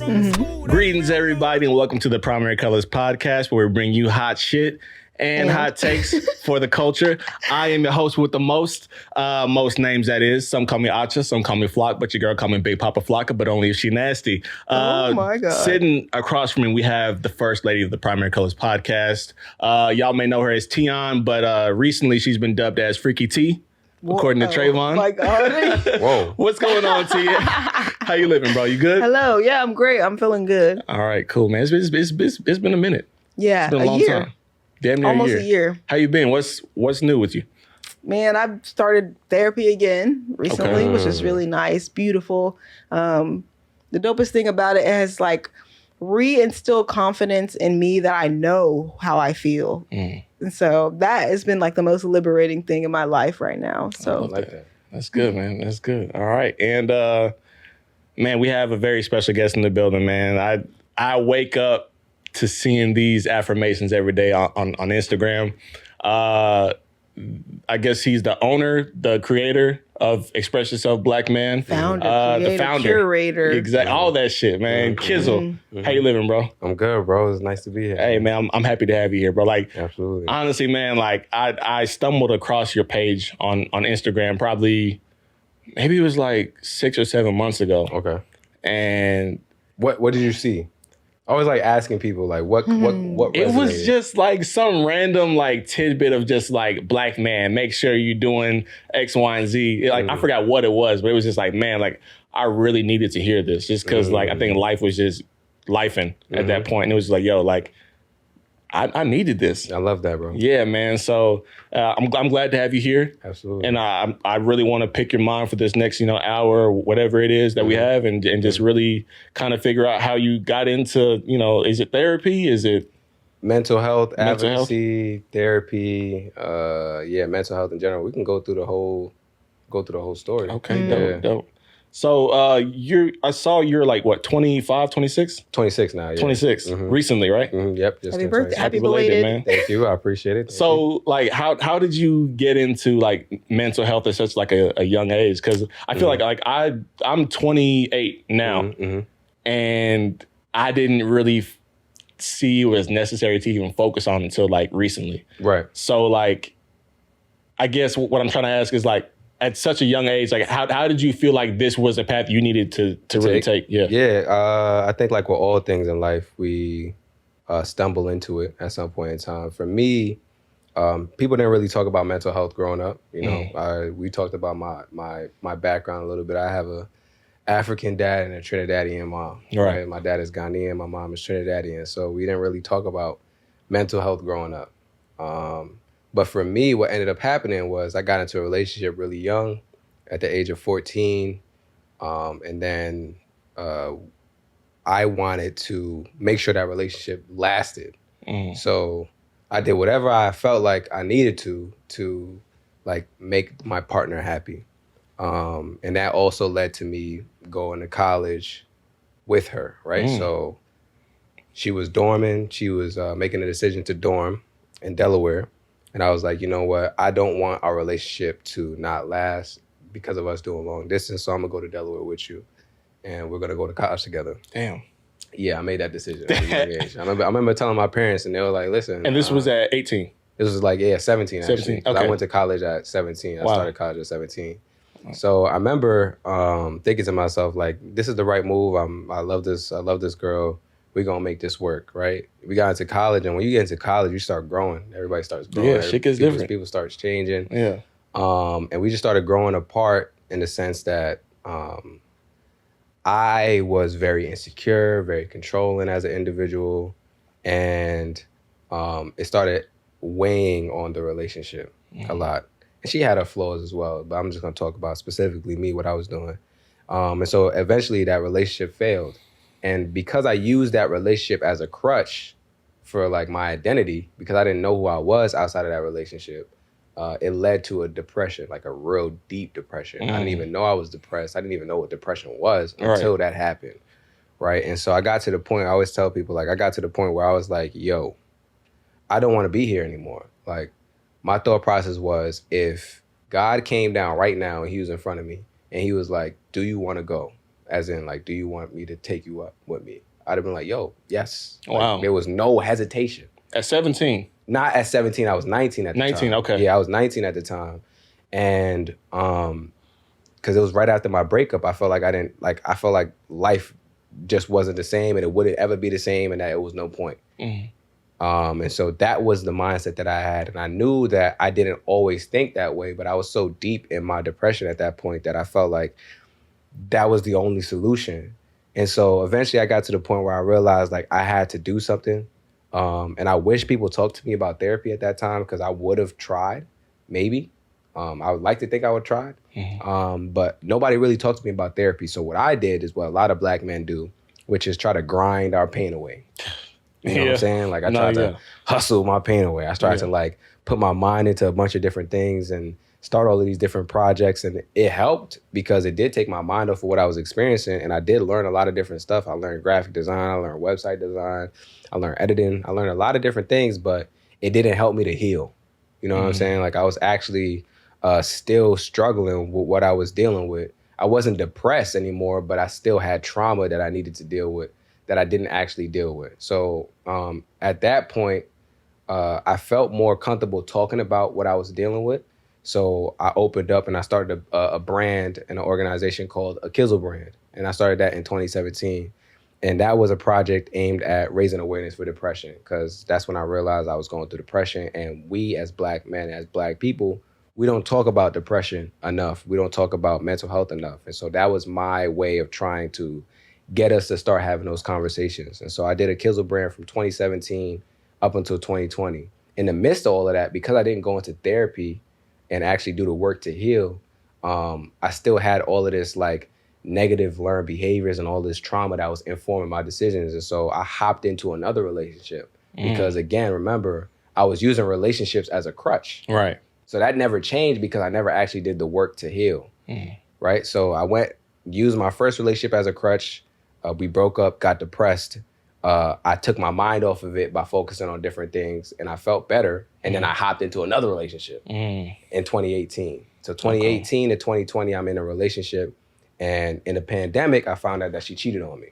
Greetings, everybody, and welcome to the Primary Colors Podcast, where we bring you hot shit and hot takes for the culture. I am your host with the most names, that is. Some call me Acha, some call me Flock, but your girl call me Big Papa Flocka, but only if she nasty. Oh my God. Sitting across from me, we have the first lady of the Primary Colors Podcast. Y'all may know her as Tion, but recently she's been dubbed as Freaky T, according to Trayvon. Oh my God. Whoa. What's going on, T? How you living, bro? You good? Hello. Yeah, I'm great. I'm feeling good. All right, cool, man. It's been a minute. Yeah, it's been a long year. time. Damn near almost a year. How you been? What's new with you? Man, I've started therapy again recently, which is really nice, beautiful. The dopest thing about it has like reinstilled confidence in me that I know how I feel. And so that has been like the most liberating thing in my life right now. So I like that. That's good, man. That's good. All right. And man, we have a very special guest in the building, man. I wake up to seeing these affirmations every day on Instagram. I guess he's the owner, the creator of Express Yourself Black Man. Creator, the founder. Curator. Exactly. All that shit, man. Kizzle. How you living, bro? I'm good, bro. It's nice to be here. Hey, man, I'm happy to have you here, bro. Like, absolutely. Honestly, man, like I stumbled across your page on Instagram probably, maybe it was like 6 or 7 months ago. Okay. And what did you see? I always like asking people like what it was just like some random like tidbit of just like Black man, make sure you're doing X, Y, and Z. Like I forgot what it was, but it was just like, man, like I really needed to hear this just because like I think life was just lifing at that point. And it was like, yo, like I needed this. I love that, bro. Yeah, man. So I'm glad to have you here. Absolutely. And I really want to pick your mind for this next, whour or whatever it is that we have and just really kind of figure out how you got into, is it therapy? Is it mental health, advocacy, therapy, mental health in general. We can go through the whole story. Okay, dope. So I saw you're like what, 25, 26? 26 now, yeah. 26, recently, right? Yep. Just Happy birthday. Happy belated, man. Thank you. I appreciate it. So like how did you get into like mental health at such like a young age? Because I feel like I'm 28 now and I didn't really see it was necessary to even focus on until like recently. Right. So like I guess what I'm trying to ask is like, at such a young age, like how did you feel like this was a path you needed to really take? Yeah. I think like with all things in life, we stumble into it at some point in time. For me, people didn't really talk about mental health growing up. We talked about my background a little bit. I have a African dad and a Trinidadian mom. Right. My dad is Ghanaian, my mom is Trinidadian. So we didn't really talk about mental health growing up. But for me, what ended up happening was I got into a relationship really young, at the age of 14. And then I wanted to make sure that relationship lasted. So I did whatever I felt like I needed to like make my partner happy. And that also led to me going to college with her, right? So she was dorming. She was making a decision to dorm in Delaware. And I was like, you know what? I don't want our relationship to not last because of us doing long distance. So I'm going to go to Delaware with you. And we're going to go to college together. Damn. Yeah, I made that decision at a young age. I remember telling my parents, and they were like, listen. And this was at 18? This was like, 17, actually. 17, okay. I went to college at 17. I started college at 17. So I remember thinking to myself, like, this is the right move. I love this. I love this girl. We're going to make this work, right? We got into college, and when you get into college, you start growing. Everybody starts growing. Yeah, shit gets different. People start changing. Yeah. And we just started growing apart in the sense that I was very insecure, very controlling as an individual, and it started weighing on the relationship a lot. And she had her flaws as well, but I'm just going to talk about specifically me, what I was doing. And so eventually that relationship failed. And because I used that relationship as a crutch for like my identity, because I didn't know who I was outside of that relationship, it led to a depression, like a real deep depression. I didn't even know I was depressed. I didn't even know what depression was until that happened, right? And so I got to the point, I always tell people, like, I got to the point where I was like, yo, I don't want to be here anymore. Like, my thought process was, if God came down right now and he was in front of me and he was like, do you want to go? as in like, do you want me to take you up with me? I'd have been like, yo, yes. Wow. Like, there was no hesitation. At 17? Not at 17, I was 19 at the time. 19, okay. Yeah, I was 19 at the time. And because it was right after my breakup, I felt like life just wasn't the same and it wouldn't ever be the same and that it was no point. And so that was the mindset that I had. And I knew that I didn't always think that way, but I was so deep in my depression at that point that I felt like that was the only solution. And so eventually I got to the point where I realized like I had to do something. And I wish people talked to me about therapy at that time because I would have tried, maybe. I would like to think I would try. But nobody really talked to me about therapy. So what I did is what a lot of Black men do, which is try to grind our pain away. You know what I'm saying? Like I tried to hustle my pain away. I started to like put my mind into a bunch of different things and start all of these different projects. And it helped because it did take my mind off of what I was experiencing. And I did learn a lot of different stuff. I learned graphic design. I learned website design. I learned editing. I learned a lot of different things, but it didn't help me to heal. You know what I'm saying? Like I was actually still struggling with what I was dealing with. I wasn't depressed anymore, but I still had trauma that I needed to deal with that I didn't actually deal with. So at that point, I felt more comfortable talking about what I was dealing with. So I opened up and I started a brand and an organization called a Kizzle brand. And I started that in 2017. And that was a project aimed at raising awareness for depression because that's when I realized I was going through depression. And we as Black men, as Black people, we don't talk about depression enough. We don't talk about mental health enough. And so that was my way of trying to get us to start having those conversations. And so I did a Kizzle brand from 2017 up until 2020. In the midst of all of that, because I didn't go into therapy and actually do the work to heal, I still had all of this like negative learned behaviors and all this trauma that was informing my decisions. And so I hopped into another relationship because again, remember, I was using relationships as a crutch. Right. So that never changed because I never actually did the work to heal. Right. So I used my first relationship as a crutch. We broke up, got depressed. I took my mind off of it by focusing on different things and I felt better. And then I hopped into another relationship in 2018. So 2018 to 2020, I'm in a relationship. And in the pandemic, I found out that she cheated on me.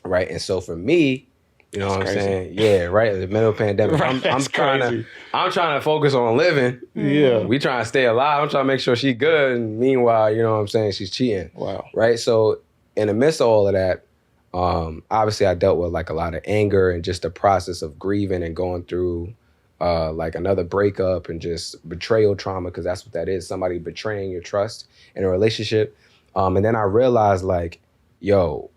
Right. And so for me, you know what I'm saying? Yeah, right. In the middle of the pandemic. I'm trying to focus on living. Yeah. We trying to stay alive. I'm trying to make sure she's good. And meanwhile, you know what I'm saying? She's cheating. Wow. Right. So in the midst of all of that, obviously I dealt with like a lot of anger and just the process of grieving and going through like another breakup and just betrayal trauma, because that's what that is. Somebody betraying your trust in a relationship. And then I realized like, yo,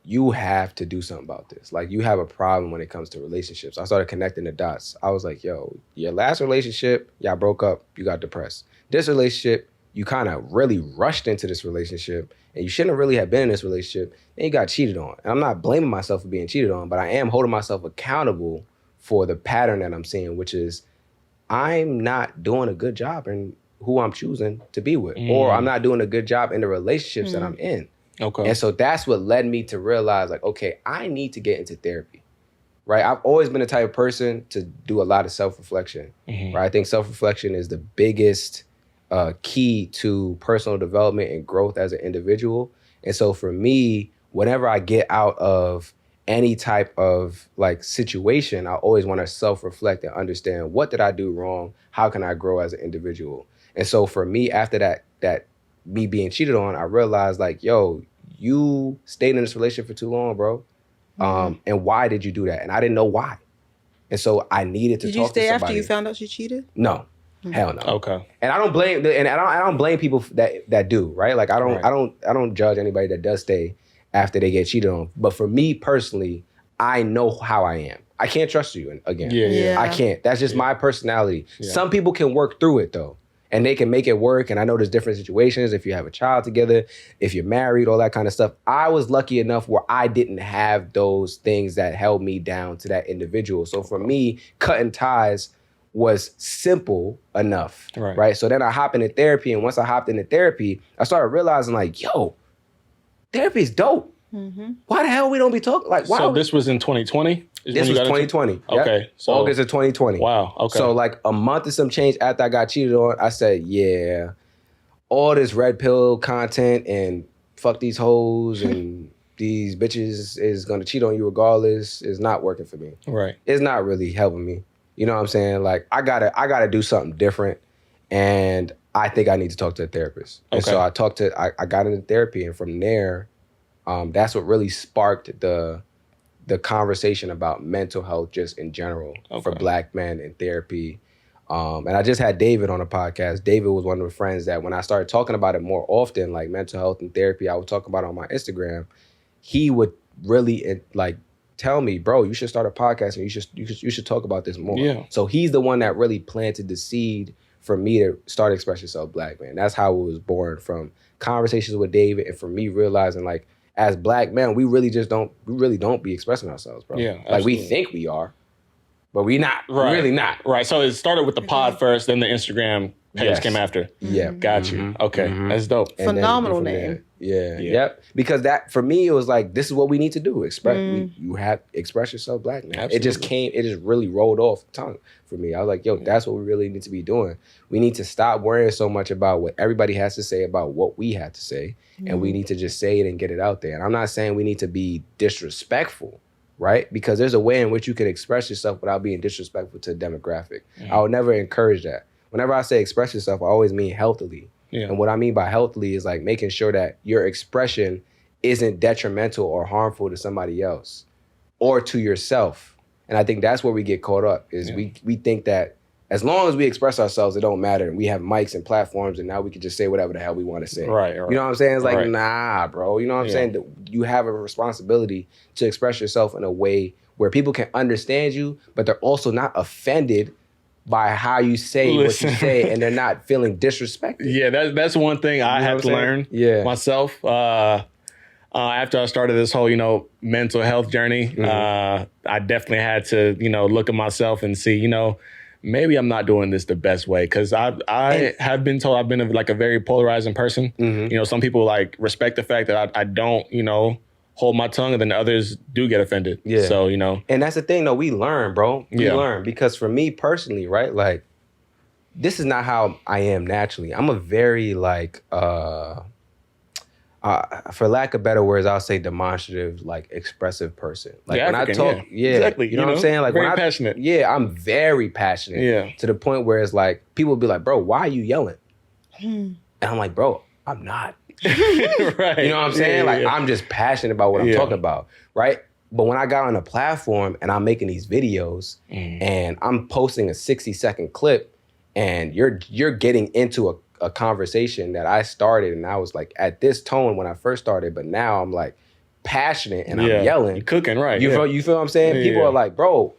you have to do something about this. Like you have a problem when it comes to relationships. I started connecting the dots. I was like, yo, your last relationship, y'all broke up, you got depressed. This relationship, you kind of really rushed into this relationship and you shouldn't really have been in this relationship. Then you got cheated on. And I'm not blaming myself for being cheated on, but I am holding myself accountable for the pattern that I'm seeing, which is I'm not doing a good job in who I'm choosing to be with, or I'm not doing a good job in the relationships that I'm in. Okay. And so that's what led me to realize like, okay, I need to get into therapy, right? I've always been the type of person to do a lot of self-reflection, right? I think self-reflection is the biggest key to personal development and growth as an individual. And so for me, whenever I get out of any type of like situation, I always want to self-reflect and understand what did I do wrong? How can I grow as an individual? And so for me, after that me being cheated on, I realized like, yo, you stayed in this relationship for too long, bro. And why did you do that? And I didn't know why. And so I needed to talk to somebody. Did you stay after you found out she cheated? No. Hell no. Okay. And I don't blame people that do, right? Like I don't judge anybody that does stay after they get cheated on. But for me personally, I know how I am. I can't trust you again. Yeah. I can't. That's just my personality. Yeah. Some people can work through it though. And they can make it work. And I know there's different situations. If you have a child together, if you're married, all that kind of stuff. I was lucky enough where I didn't have those things that held me down to that individual. So for me, cutting ties was simple enough, right? So then I hopped into therapy. And once I hopped into therapy, I started realizing like, yo, therapy is dope. Why the hell we don't be talking? Like, why? So this was in 2020? This was 2020. Okay. Yep. So August of 2020. Wow. Okay. So like a month and some change after I got cheated on, I said, yeah, all this red pill content and fuck these hoes and these bitches is gonna cheat on you regardless is not working for me. Right. It's not really helping me. You know what I'm saying? Like I gotta do something different, and I think I need to talk to a therapist. Okay. And so I got into therapy, and from there, that's what really sparked the conversation about mental health just in general for Black men in therapy. And I just had David on a podcast. David was one of the friends that when I started talking about it more often, like mental health and therapy, I would talk about it on my Instagram. He would really like tell me, bro, you should start a podcast and you should talk about this more. Yeah. So he's the one that really planted the seed for me to start Express Yourself Black Man. That's how it was born, from conversations with David and from me realizing like as Black men, we really don't be expressing ourselves, bro. Yeah, like we think we are, but we not. Right. Really not. Right. So it started with the pod first, then the Instagram page came after. Yeah. Got you. Okay. That's dope. And phenomenal name. Yeah. Yep. Because that for me, it was like, this is what we need to do. You have express yourself Black man. Absolutely. It just really rolled off the tongue for me. I was like, yo, that's what we really need to be doing. We need to stop worrying so much about what everybody has to say about what we have to say. And we need to just say it and get it out there. And I'm not saying we need to be disrespectful, right? Because there's a way in which you can express yourself without being disrespectful to a demographic. I would never encourage that. Whenever I say express yourself, I always mean healthily. Yeah. And what I mean by healthily is like making sure that your expression isn't detrimental or harmful to somebody else or to yourself. And I think that's where we get caught up is we think that as long as we express ourselves, it don't matter. And we have mics and platforms and now we can just say whatever the hell we want to say. Right. You know what I'm saying? It's like, nah, bro. You know what I'm saying? You have a responsibility to express yourself in a way where people can understand you, but they're also not offended by how you say what you say, and they're not feeling disrespected. Yeah, that's one thing I had to learn myself. After I started this whole, mental health journey, I definitely had to, look at myself and see, maybe I'm not doing this the best way. Because I have been told I've been like a very polarizing person. Some people like respect the fact that I don't, hold my tongue, and then others do get offended. Yeah. So, And that's the thing, though. We learn, bro. We learn. Because for me personally, right, like, this is not how I am naturally. I'm a very, like, for lack of better words, I'll say demonstrative, like, expressive person. Like, when I talk, exactly. You know what I'm saying? Like, very passionate. Yeah, I'm very passionate. Yeah. To the point where it's like, people will be like, bro, why are you yelling? And I'm like, bro, I'm not. Right. You know what I'm saying? I'm just passionate about what I'm talking about, right? But when I got on a platform and I'm making these videos and I'm posting a 60-second clip and you're getting into a conversation that I started and I was like at this tone when I first started, but now I'm like passionate and I'm yelling. You're cooking, right? You feel what I'm saying? People are like, bro,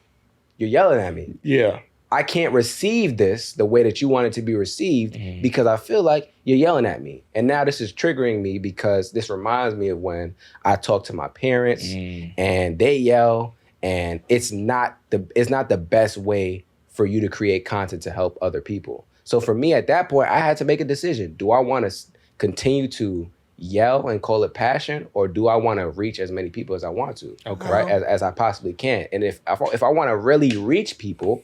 you're yelling at me. Yeah. I can't receive this the way that you want it to be received because I feel like you're yelling at me. And now this is triggering me because this reminds me of when I talk to my parents and they yell, and it's not the best way for you to create content to help other people. So for me at that point, I had to make a decision. Do I want to continue to yell and call it passion, or do I want to reach as many people as I want to, right? As I possibly can. And if I want to really reach people,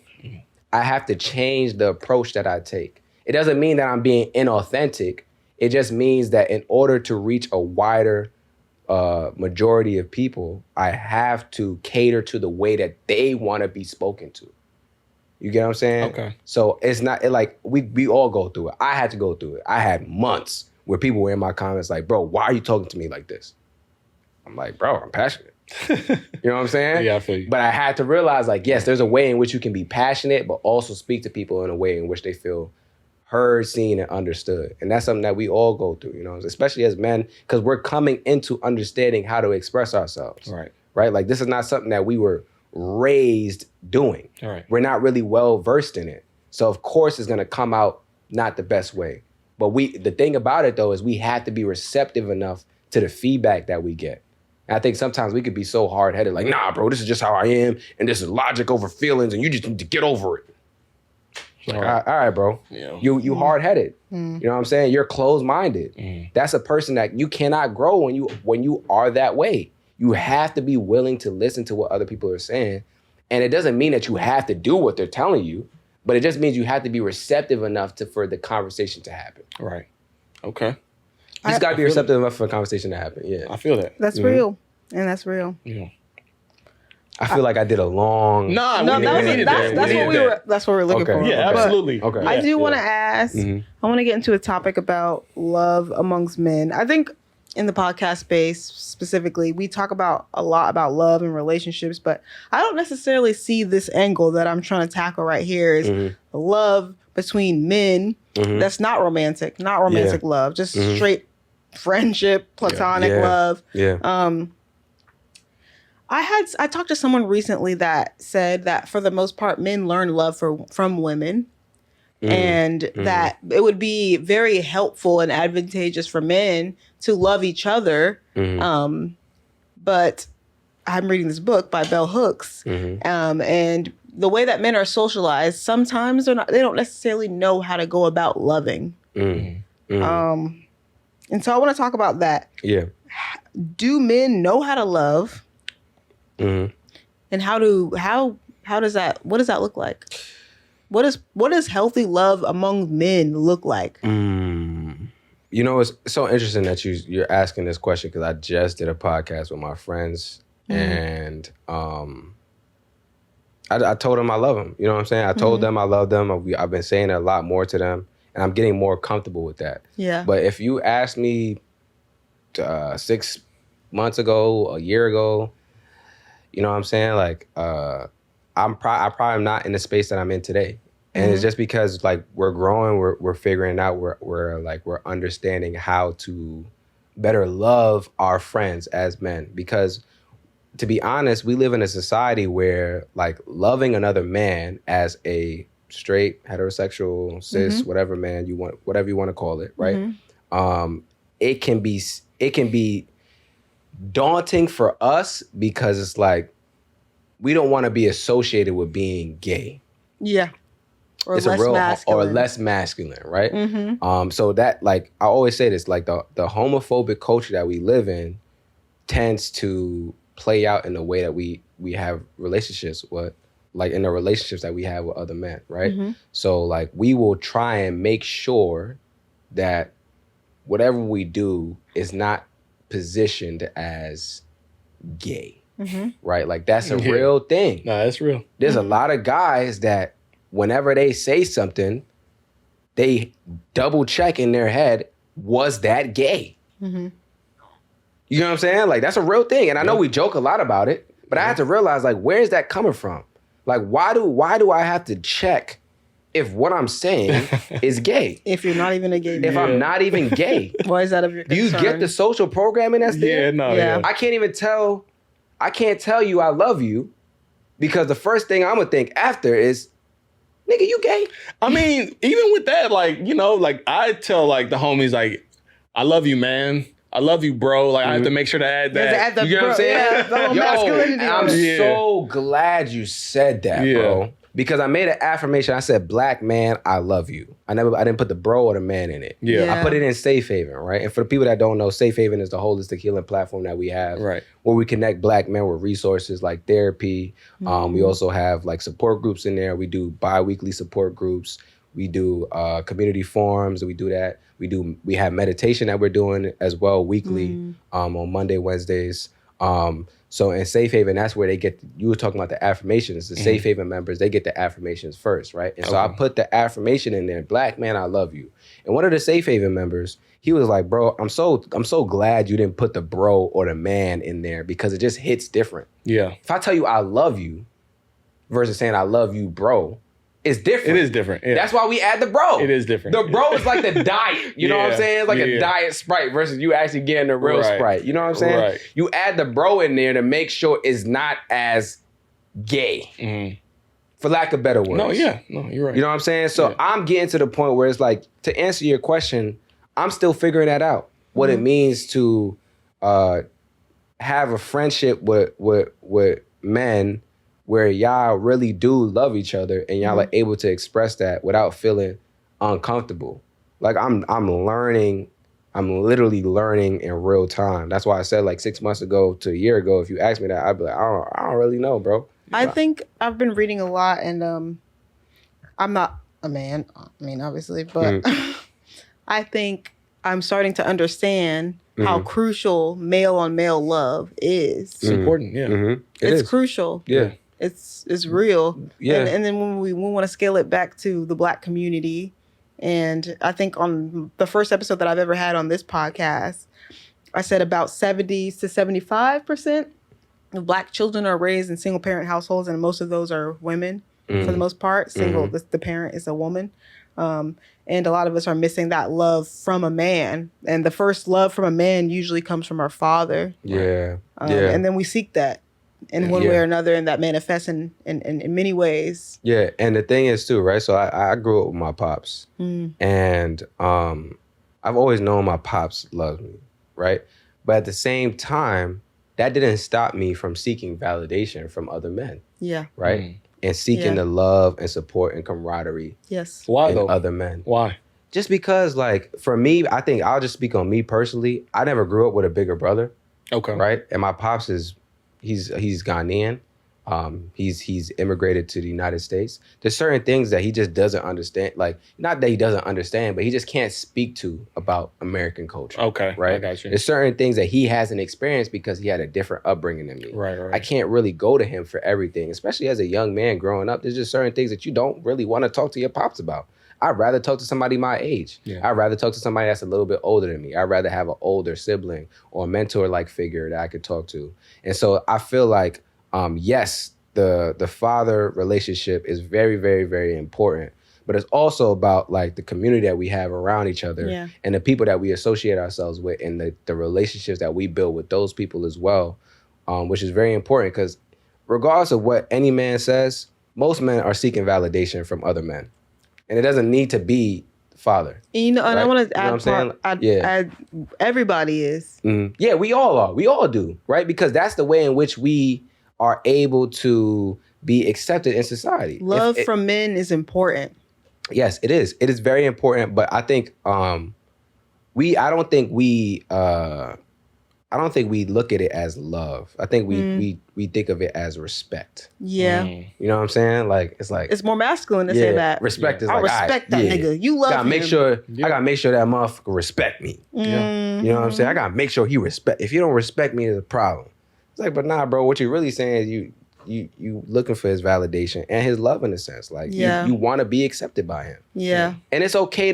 I have to change the approach that I take. It doesn't mean that I'm being inauthentic. It just means that in order to reach a wider majority of people, I have to cater to the way that they want to be spoken to. You get what I'm saying? Okay. So it's not like we all go through it. I had to go through it. I had months where people were in my comments like, bro, why are you talking to me like this? I'm like, bro, I'm passionate. You know what I'm saying? Yeah, I feel you. But I had to realize, like, yes, there's a way in which you can be passionate, but also speak to people in a way in which they feel heard, seen, and understood. And that's something that we all go through, especially as men, because we're coming into understanding how to express ourselves. Right. Right? Like, this is not something that we were raised doing. All right. We're not really well versed in it. So, of course, it's going to come out not the best way. But the thing about it, though, is we have to be receptive enough to the feedback that we get. I think sometimes we could be so hard-headed, like, nah, bro, this is just how I am, and this is logic over feelings, and you just need to get over it. Like, all right, bro. Yeah. You hard-headed. You know what I'm saying? You're closed-minded. That's a person that you cannot grow when you are that way. You have to be willing to listen to what other people are saying. And it doesn't mean that you have to do what they're telling you, but it just means you have to be receptive enough for the conversation to happen. Right. Okay. You just got to be receptive enough for a conversation to happen. Yeah. I feel that. That's real. And that's real. Yeah. I feel like I did a long. That's what we're looking for. Yeah, absolutely. Okay. I do want to ask. I want to get into a topic about love amongst men. I think in the podcast space specifically, we talk about a lot about love and relationships, but I don't necessarily see this angle that I'm trying to tackle right here is love between men. That's not romantic love, just straight friendship, platonic love. Yeah. I talked to someone recently that said that for the most part, men learn love from women, and that it would be very helpful and advantageous for men to love each other. But I'm reading this book by Bell Hooks, and the way that men are socialized, sometimes they don't necessarily know how to go about loving. And so I want to talk about that. Yeah. Do men know how to love? And what does that look like? What does healthy love among men look like? You know, it's so interesting that you're asking this question because I just did a podcast with my friends and I told them I love them. You know what I'm saying? I told them I love them. I've been saying it a lot more to them, and I'm getting more comfortable with that. Yeah. But if you asked me 6 months ago, a year ago, you know what I'm saying? Like, I probably am not in the space that I'm in today. And it's just because like we're growing, we're figuring out, we're understanding how to better love our friends as men. Because to be honest, we live in a society where like loving another man as a straight, heterosexual, cis, whatever man you want, whatever you want to call it, right? It can be daunting for us because it's like we don't want to be associated with being gay. Yeah. Or it's less masculine. or less masculine, right? So that, like, I always say this, like the homophobic culture that we live in tends to play out in the way that we have relationships with, like in the relationships that we have with other men, right? So like we will try and make sure that whatever we do is not positioned as gay, right? Like that's a real thing. No, that's real. There's a lot of guys that whenever they say something, they double check in their head, was that gay? You know what I'm saying? Like that's a real thing. And I know we joke a lot about it, but I have to realize like, where's that coming from? Like, why do I have to check if what I'm saying is gay? If you're not even a gay man. If I'm not even gay. Why is that of your concern? Do you get the social programming that's there? Yeah. I can't tell you I love you because the first thing I'm gonna think after is, nigga, you gay? I mean, even with that, like, you know, like I tell like the homies, like, I love you, man. I love you, bro. Like I have to make sure to add that. You know what I'm saying? Yeah, I'm so glad you said that, bro. Because I made an affirmation. I said, black man, I love you. I didn't put the bro or the man in it. I put it in Safe Haven, right? And for the people that don't know, Safe Haven is the holistic healing platform that we have, right? Where we connect black men with resources like therapy. We also have like support groups in there. We do bi-weekly support groups. We do community forums. We do that. We have meditation that we're doing as well weekly on Monday, Wednesdays. So in Safe Haven, that's where they get, you were talking about the affirmations. The Safe Haven members, they get the affirmations first, right? And so I put the affirmation in there, black man, I love you. And one of the Safe Haven members, he was like, bro, I'm so glad you didn't put the bro or the man in there because it just hits different. Yeah. If I tell you I love you versus saying I love you, bro, it's different. It is different. Yeah. That's why we add the bro. It is different. The bro is like the diet. You know what I'm saying? It's like a diet Sprite versus you actually getting the real Sprite. You know what I'm saying? Right. You add the bro in there to make sure it's not as gay. For lack of better words. No, you're right. You know what I'm saying? So I'm getting to the point where it's like, to answer your question, I'm still figuring that out. What it means to have a friendship with men where y'all really do love each other and y'all are able to express that without feeling uncomfortable. Like I'm literally learning in real time. That's why I said like 6 months ago to a year ago, if you asked me that, I'd be like, I don't really know, bro. I think I've been reading a lot and I'm not a man, I mean, obviously, but I think I'm starting to understand how crucial male on male love is. It's important, yeah. Mm-hmm. It's crucial. Yeah. It's real. Yeah. And then when we want to scale it back to the Black community, and I think on the first episode that I've ever had on this podcast, I said about 70 to 75% of Black children are raised in single parent households, and most of those are women for the most part. Single, the parent is a woman. And a lot of us are missing that love from a man. And the first love from a man usually comes from our father. Yeah. And then we seek that in one way or another, and that manifests in many ways. Yeah. And the thing is too, right? So I grew up with my pops. And I've always known my pops loved me, right? But at the same time, that didn't stop me from seeking validation from other men. Yeah. Right? And seeking the love and support and camaraderie. Yes. Why though? Other men. Why? Just because, like, for me, I think I'll just speak on me personally. I never grew up with a bigger brother. Okay. Right? And my pops he's Ghanaian. He's immigrated to the United States. There's certain things that he just doesn't understand. Like, not that he doesn't understand, but he just can't speak to about American culture. Okay. Right? I got you. There's certain things that he hasn't experienced because he had a different upbringing than me. Right. I can't really go to him for everything, especially as a young man growing up. There's just certain things that you don't really want to talk to your pops about. I'd rather talk to somebody my age. Yeah. I'd rather talk to somebody that's a little bit older than me. I'd rather have an older sibling or a mentor-like figure that I could talk to. And so I feel like, yes, the father relationship is very, very, very important. But it's also about like the community that we have around each other and the people that we associate ourselves with and the relationships that we build with those people as well, which is very important because regardless of what any man says, most men are seeking validation from other men. And it doesn't need to be father. And right? I want to add, add, everybody is. Mm-hmm. Yeah, we all are. We all do, right? Because that's the way in which we are able to be accepted in society. Love from men is important. Yes, it is. It is very important. But I think I don't think we look at it as love. I think we think of it as respect. Yeah. You know what I'm saying? Like it's more masculine to say that. Respect is I like respect that nigga. You love him. I gotta make sure that motherfucker respect me. Yeah. You know what I'm saying? I gotta make sure he respect. If you don't respect me, there's a problem. It's like, but nah, bro. What you're really saying is you looking for his validation and his love in a sense. Like you want to be accepted by him. Yeah. And it's okay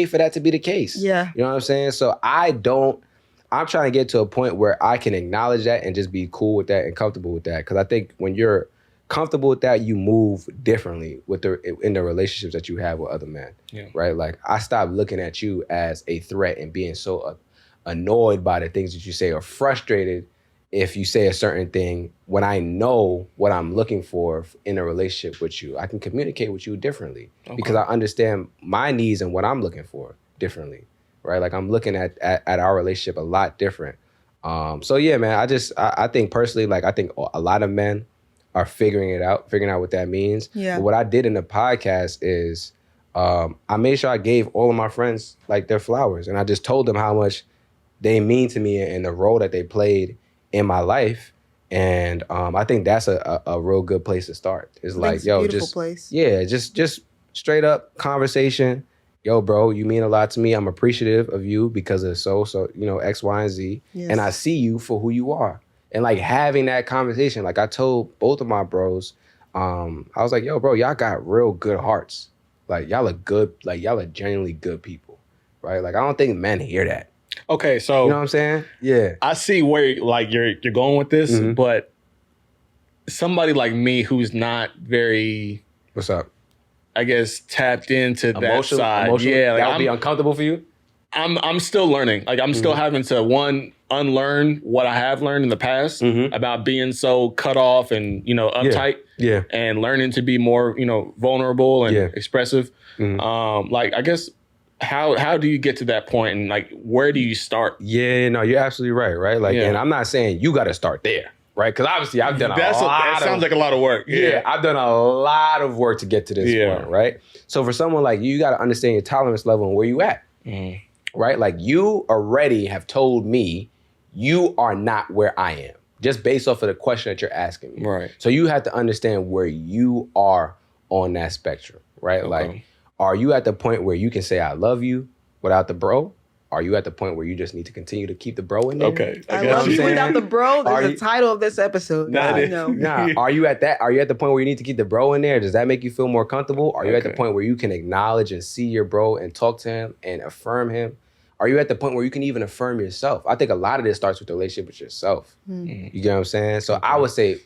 for that to be the case. Yeah. You know what I'm saying? So I'm trying to get to a point where I can acknowledge that and just be cool with that and comfortable with that. Because I think when you're comfortable with that, you move differently in the relationships that you have with other men. Yeah. Right? Like I stopped looking at you as a threat and being so annoyed by the things that you say or frustrated if you say a certain thing when I know what I'm looking for in a relationship with you. I can communicate with you differently because I understand my needs and what I'm looking for differently. Right, like I'm looking at our relationship a lot different. So yeah, man. I think personally, like I think a lot of men are figuring out what that means. Yeah. But what I did in the podcast is I made sure I gave all of my friends like their flowers, and I just told them how much they mean to me and the role that they played in my life. And I think that's a real good place to start. It's like, yo, just straight up conversation. Yo, bro, you mean a lot to me. I'm appreciative of you because of so, X, Y, and Z. Yes. And I see you for who you are. And like having that conversation, like I told both of my bros, I was like, yo, bro, y'all got real good hearts. Like y'all are good, like y'all are genuinely good people, right? Like I don't think men hear that. Okay, so you know what I'm saying? Yeah. I see where like you're going with this, but somebody like me who's not very what's up? I guess tapped into that side. Yeah, like that would be uncomfortable for you. I'm still learning. Like I'm still having to unlearn what I have learned in the past about being so cut off and uptight. Yeah. And learning to be more vulnerable and expressive. Like I guess how do you get to that point and like where do you start? Yeah, no, you're absolutely right. Right. Like, and I'm not saying you got to start there. Right, because obviously I've done that sounds like a lot of work. Yeah, I've done a lot of work to get to this point, right? So for someone like you got to understand your tolerance level and where you at, right? Like you already have told me you are not where I am, just based off of the question that you're asking me. Right. So you have to understand where you are on that spectrum, right? Okay. Like, are you at the point where you can say I love you without the bro? Are you at the point where you just need to continue to keep the bro in there? Okay. I love you without the bro. That's the title of this episode. Nah. Are you at the point where you need to keep the bro in there? Does that make you feel more comfortable? Are you at the point where you can acknowledge and see your bro and talk to him and affirm him? Are you at the point where you can even affirm yourself? I think a lot of this starts with the relationship with yourself. You get what I'm saying? So I would say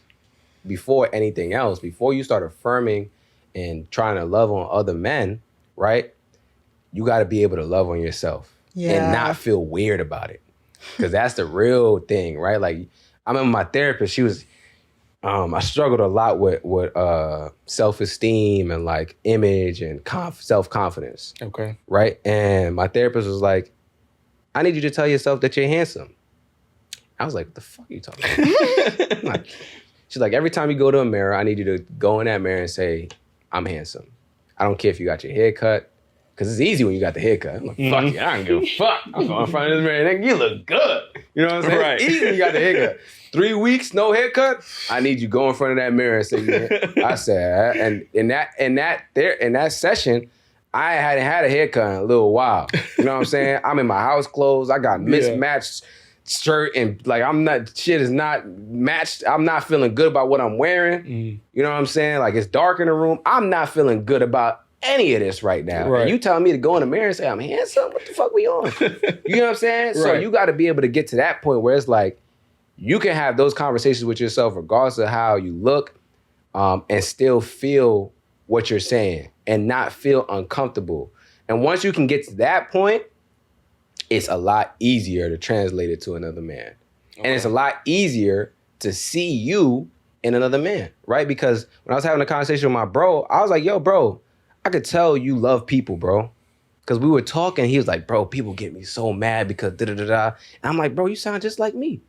before anything else, before you start affirming and trying to love on other men, right? You got to be able to love on yourself. And not feel weird about it. Because that's the real thing, right? Like, I remember my therapist, she was, I struggled a lot with self-esteem and like image and self-confidence. Okay. Right? And my therapist was like, I need you to tell yourself that you're handsome. I was like, what the fuck are you talking about? She's like, every time you go to a mirror, I need you to go in that mirror and say, I'm handsome. I don't care if you got your hair cut. Because it's easy when you got the haircut. I'm like, fuck yeah, I don't give a fuck. I'm going in front of this mirror, nigga, you look good. You know what I'm saying? Right. It's easy when you got the haircut. 3 weeks, no haircut? I need you to go in front of that mirror and say, yeah. I said, and in that session, I hadn't had a haircut in a little while. You know what I'm saying? I'm in my house clothes. I got mismatched shirt and like shit is not matched. I'm not feeling good about what I'm wearing. You know what I'm saying? Like it's dark in the room. I'm not feeling good about any of this right now. Right. And you telling me to go in the mirror and say, I'm handsome? What the fuck we on? You know what I'm saying? Right. So you got to be able to get to that point where it's like, you can have those conversations with yourself regardless of how you look and still feel what you're saying and not feel uncomfortable. And once you can get to that point, it's a lot easier to translate it to another man. Okay. And it's a lot easier to see you in another man, right? Because when I was having a conversation with my bro, I was like, yo, bro, I could tell you love people, bro. Because we were talking, he was like, bro, people get me so mad because da-da-da-da. And I'm like, bro, you sound just like me.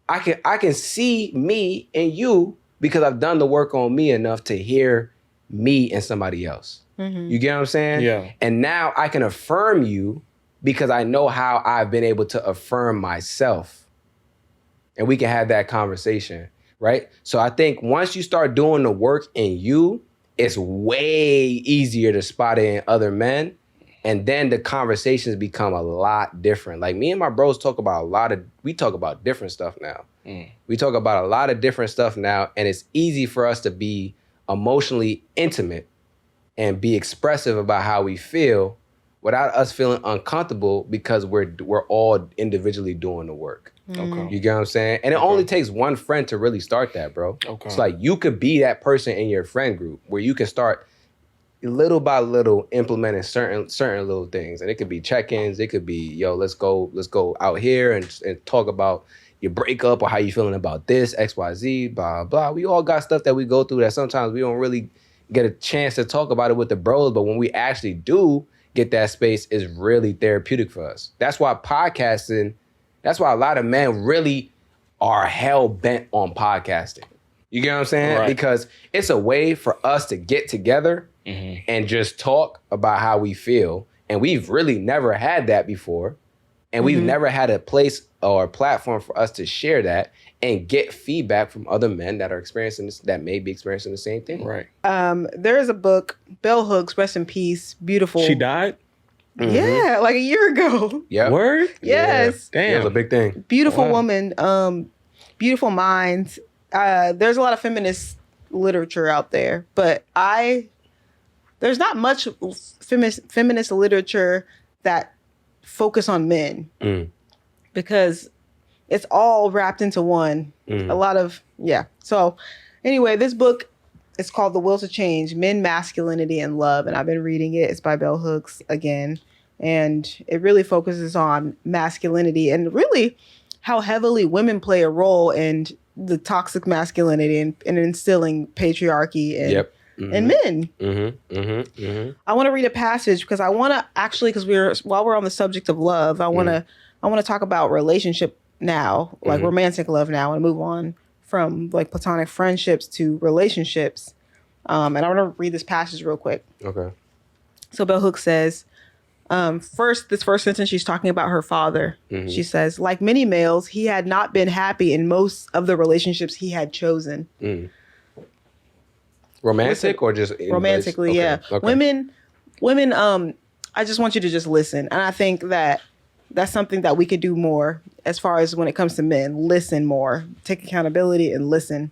I can see me in you because I've done the work on me enough to hear me in somebody else. You get what I'm saying? Yeah. And now I can affirm you because I know how I've been able to affirm myself. And we can have that conversation, right? So I think once you start doing the work in you, it's way easier to spot it in other men. And then the conversations become a lot different. Like me and my bros talk about we talk about different stuff now. We talk about a lot of different stuff now. And it's easy for us to be emotionally intimate and be expressive about how we feel without us feeling uncomfortable because we're all individually doing the work. Okay. You get what I'm saying? And it only takes one friend to really start that, bro. Okay. It's like you could be that person in your friend group where you can start little by little implementing certain little things. And it could be check-ins. It could be, yo, let's go out here and talk about your breakup or how you feeling about this, XYZ, blah, blah. We all got stuff that we go through that sometimes we don't really get a chance to talk about it with the bros. But when we actually do get that space, it's really therapeutic for us. That's why a lot of men really are hell-bent on podcasting. You get what I'm saying? Right. Because it's a way for us to get together and just talk about how we feel. And we've really never had that before. And we've never had a place or a platform for us to share that and get feedback from other men that are experiencing this, that may be experiencing the same thing. Right. There is a book, Bell Hooks, rest in peace, beautiful. She died? Yeah, like a year ago. Yeah. Word? Yes. Yeah. Damn. It was a big thing. Beautiful woman, beautiful minds. There's a lot of feminist literature out there, but there's not much feminist literature that focus on men because it's all wrapped into one. A lot of, So anyway, this book is called The Will to Change, Men, Masculinity, and Love. And I've been reading it. It's by Bell Hooks again. And it really focuses on masculinity and really how heavily women play a role in the toxic masculinity and instilling patriarchy and men. I want to read a passage because I want to actually, while we're on the subject of love, I want to talk about relationship now, like romantic love now, and move on from like platonic friendships to relationships. And I want to read this passage real quick. Okay. So Bell Hooks says, this first sentence, she's talking about her father. She says, like many males, he had not been happy in most of the relationships he had chosen. Romantic or just romantically? Okay. Yeah. Okay. Women. I just want you to just listen. And I think that that's something that we could do more as far as when it comes to men. Listen more, take accountability and listen.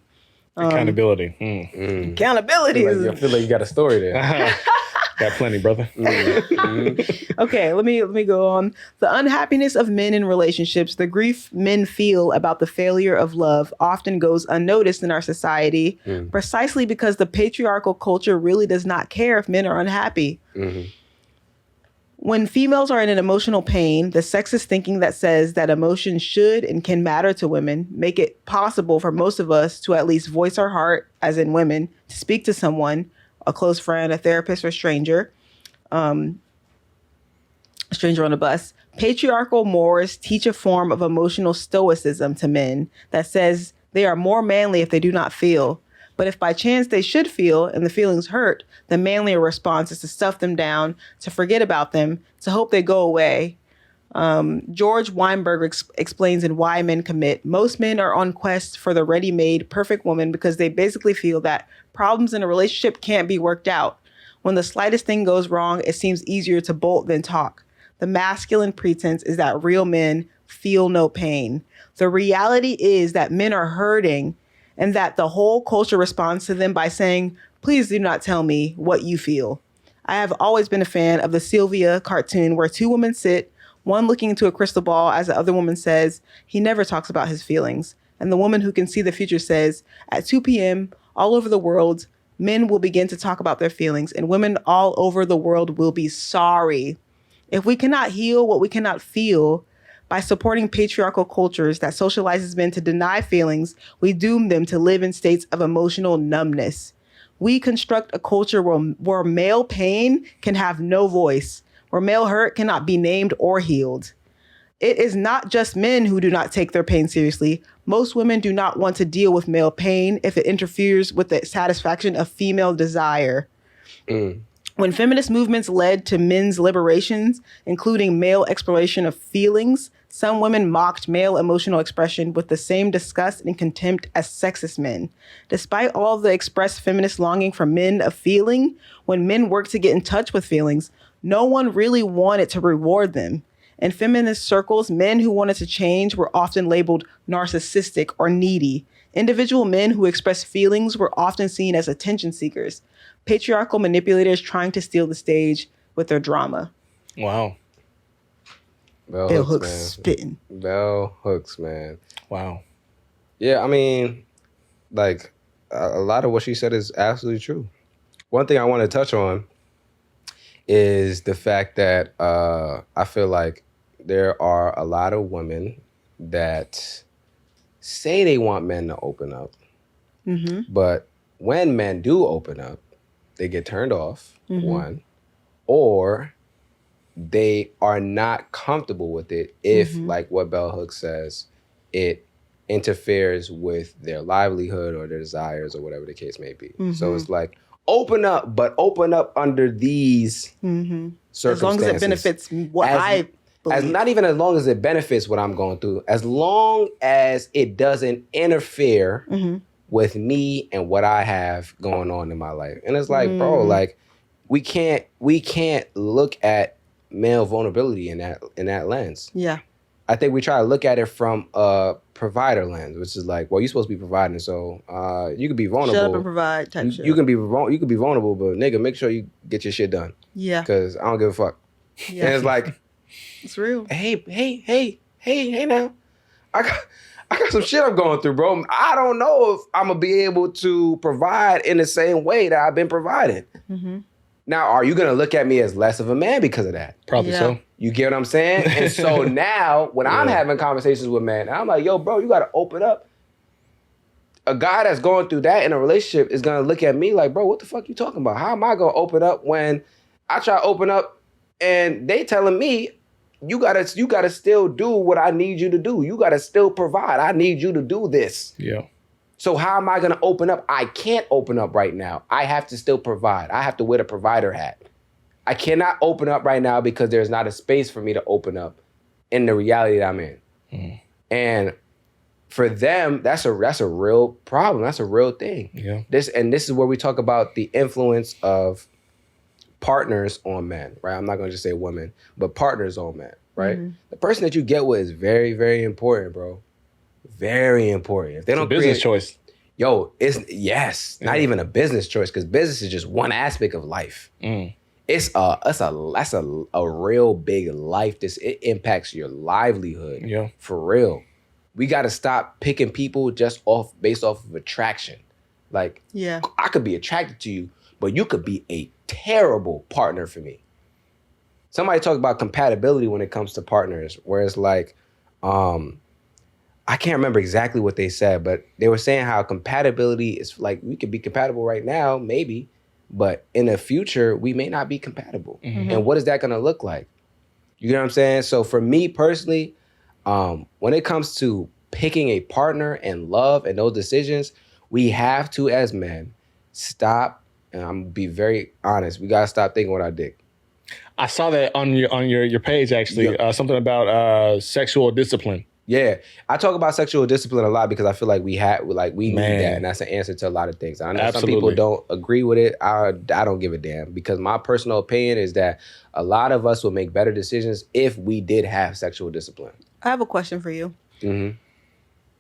Accountability. Accountability. I feel like you got a story there. Got plenty, brother. Okay, let me go on. The unhappiness of men in relationships, the grief men feel about the failure of love often goes unnoticed in our society, precisely because the patriarchal culture really does not care if men are unhappy. When females are in an emotional pain, the sexist thinking that says that emotion should and can matter to women make it possible for most of us to at least voice our heart, as in women, to speak to someone, a close friend, a therapist, or stranger, a stranger on a bus. Patriarchal mores teach a form of emotional stoicism to men that says they are more manly if they do not feel. But if by chance they should feel and the feelings hurt, the manlier response is to stuff them down, to forget about them, to hope they go away. George Weinberg explains in Why Men Commit, most men are on quest for the ready-made perfect woman because they basically feel that problems in a relationship can't be worked out. When the slightest thing goes wrong, it seems easier to bolt than talk. The masculine pretense is that real men feel no pain. The reality is that men are hurting and that the whole culture responds to them by saying, please do not tell me what you feel. I have always been a fan of the Sylvia cartoon where two women sit, one looking into a crystal ball as the other woman says, he never talks about his feelings. And the woman who can see the future says, at 2 p.m., all over the world, men will begin to talk about their feelings and women all over the world will be sorry. If we cannot heal what we cannot feel by supporting patriarchal cultures that socializes men to deny feelings, we doom them to live in states of emotional numbness. We construct a culture where male pain can have no voice, where male hurt cannot be named or healed. It is not just men who do not take their pain seriously. Most women do not want to deal with male pain if it interferes with the satisfaction of female desire. When feminist movements led to men's liberations, including male exploration of feelings, some women mocked male emotional expression with the same disgust and contempt as sexist men. Despite all the expressed feminist longing for men of feeling, when men worked to get in touch with feelings, no one really wanted to reward them. In feminist circles, men who wanted to change were often labeled narcissistic or needy. Individual men who expressed feelings were often seen as attention seekers, patriarchal manipulators trying to steal the stage with their drama. Wow. Bell Hooks spitting. Bell Hooks, man. Wow. Yeah, I mean, like, a lot of what she said is absolutely true. One thing I want to touch on is the fact that I feel like there are a lot of women that say they want men to open up, but when men do open up, they get turned off, one, or they are not comfortable with it if, like what Bell Hooks says, it interferes with their livelihood or their desires or whatever the case may be. So it's like, open up, but open up under these circumstances. As long as it benefits what I believe. Not even as long as it benefits what I'm going through, as long as it doesn't interfere with me and what I have going on in my life. And it's like, bro, like we can't look at male vulnerability in that lens. Yeah. I think we try to look at it from a provider lens, which is like, well, you're supposed to be providing, so you can be vulnerable. Shut up and provide type shit. You can be vulnerable, but nigga, make sure you get your shit done. Yeah. Because I don't give a fuck. Yeah. And it's like, it's real. Hey now. I got some shit I'm going through, bro. I don't know if I'm gonna be able to provide in the same way that I've been providing. Now, are you gonna look at me as less of a man because of that? Probably so. You get what I'm saying? And so now, when I'm having conversations with men, I'm like, yo, bro, you gotta open up. A guy that's going through that in a relationship is gonna look at me like, bro, what the fuck you talking about? How am I gonna open up when I try to open up and they telling me, you gotta still do what I need you to do. You gotta still provide. I need you to do this. Yeah. So how am I gonna open up? I can't open up right now. I have to still provide. I have to wear the provider hat. I cannot open up right now because there's not a space for me to open up in the reality that I'm in. And for them, that's a real problem. That's a real thing. Yeah. This is where we talk about the influence of partners on men, right? I'm not gonna just say women, but partners on men. right? The person that you get with is very, very important, bro. Very important. If they don't business choice. Yo, not even a business choice, because business is just one aspect of life. That's a real big life. It impacts your livelihood. Yeah. For real. We got to stop picking people just based off of attraction. Like, I could be attracted to you, but you could be a terrible partner for me. Somebody talked about compatibility when it comes to partners, where it's like, I can't remember exactly what they said, but they were saying how compatibility is like, we could be compatible right now, maybe, but in the future, we may not be compatible. And what is that going to look like? You know what I'm saying? So for me personally, when it comes to picking a partner and love and those decisions, we have to, as men, stop, and I'm going to be very honest, we got to stop thinking with our dick. I saw that on your page, actually, something about sexual discipline. Yeah, I talk about sexual discipline a lot because I feel like we need that, and that's an answer to a lot of things. I know some people don't agree with it. I don't give a damn, because my personal opinion is that a lot of us will make better decisions if we did have sexual discipline. I have a question for you. Mm-hmm.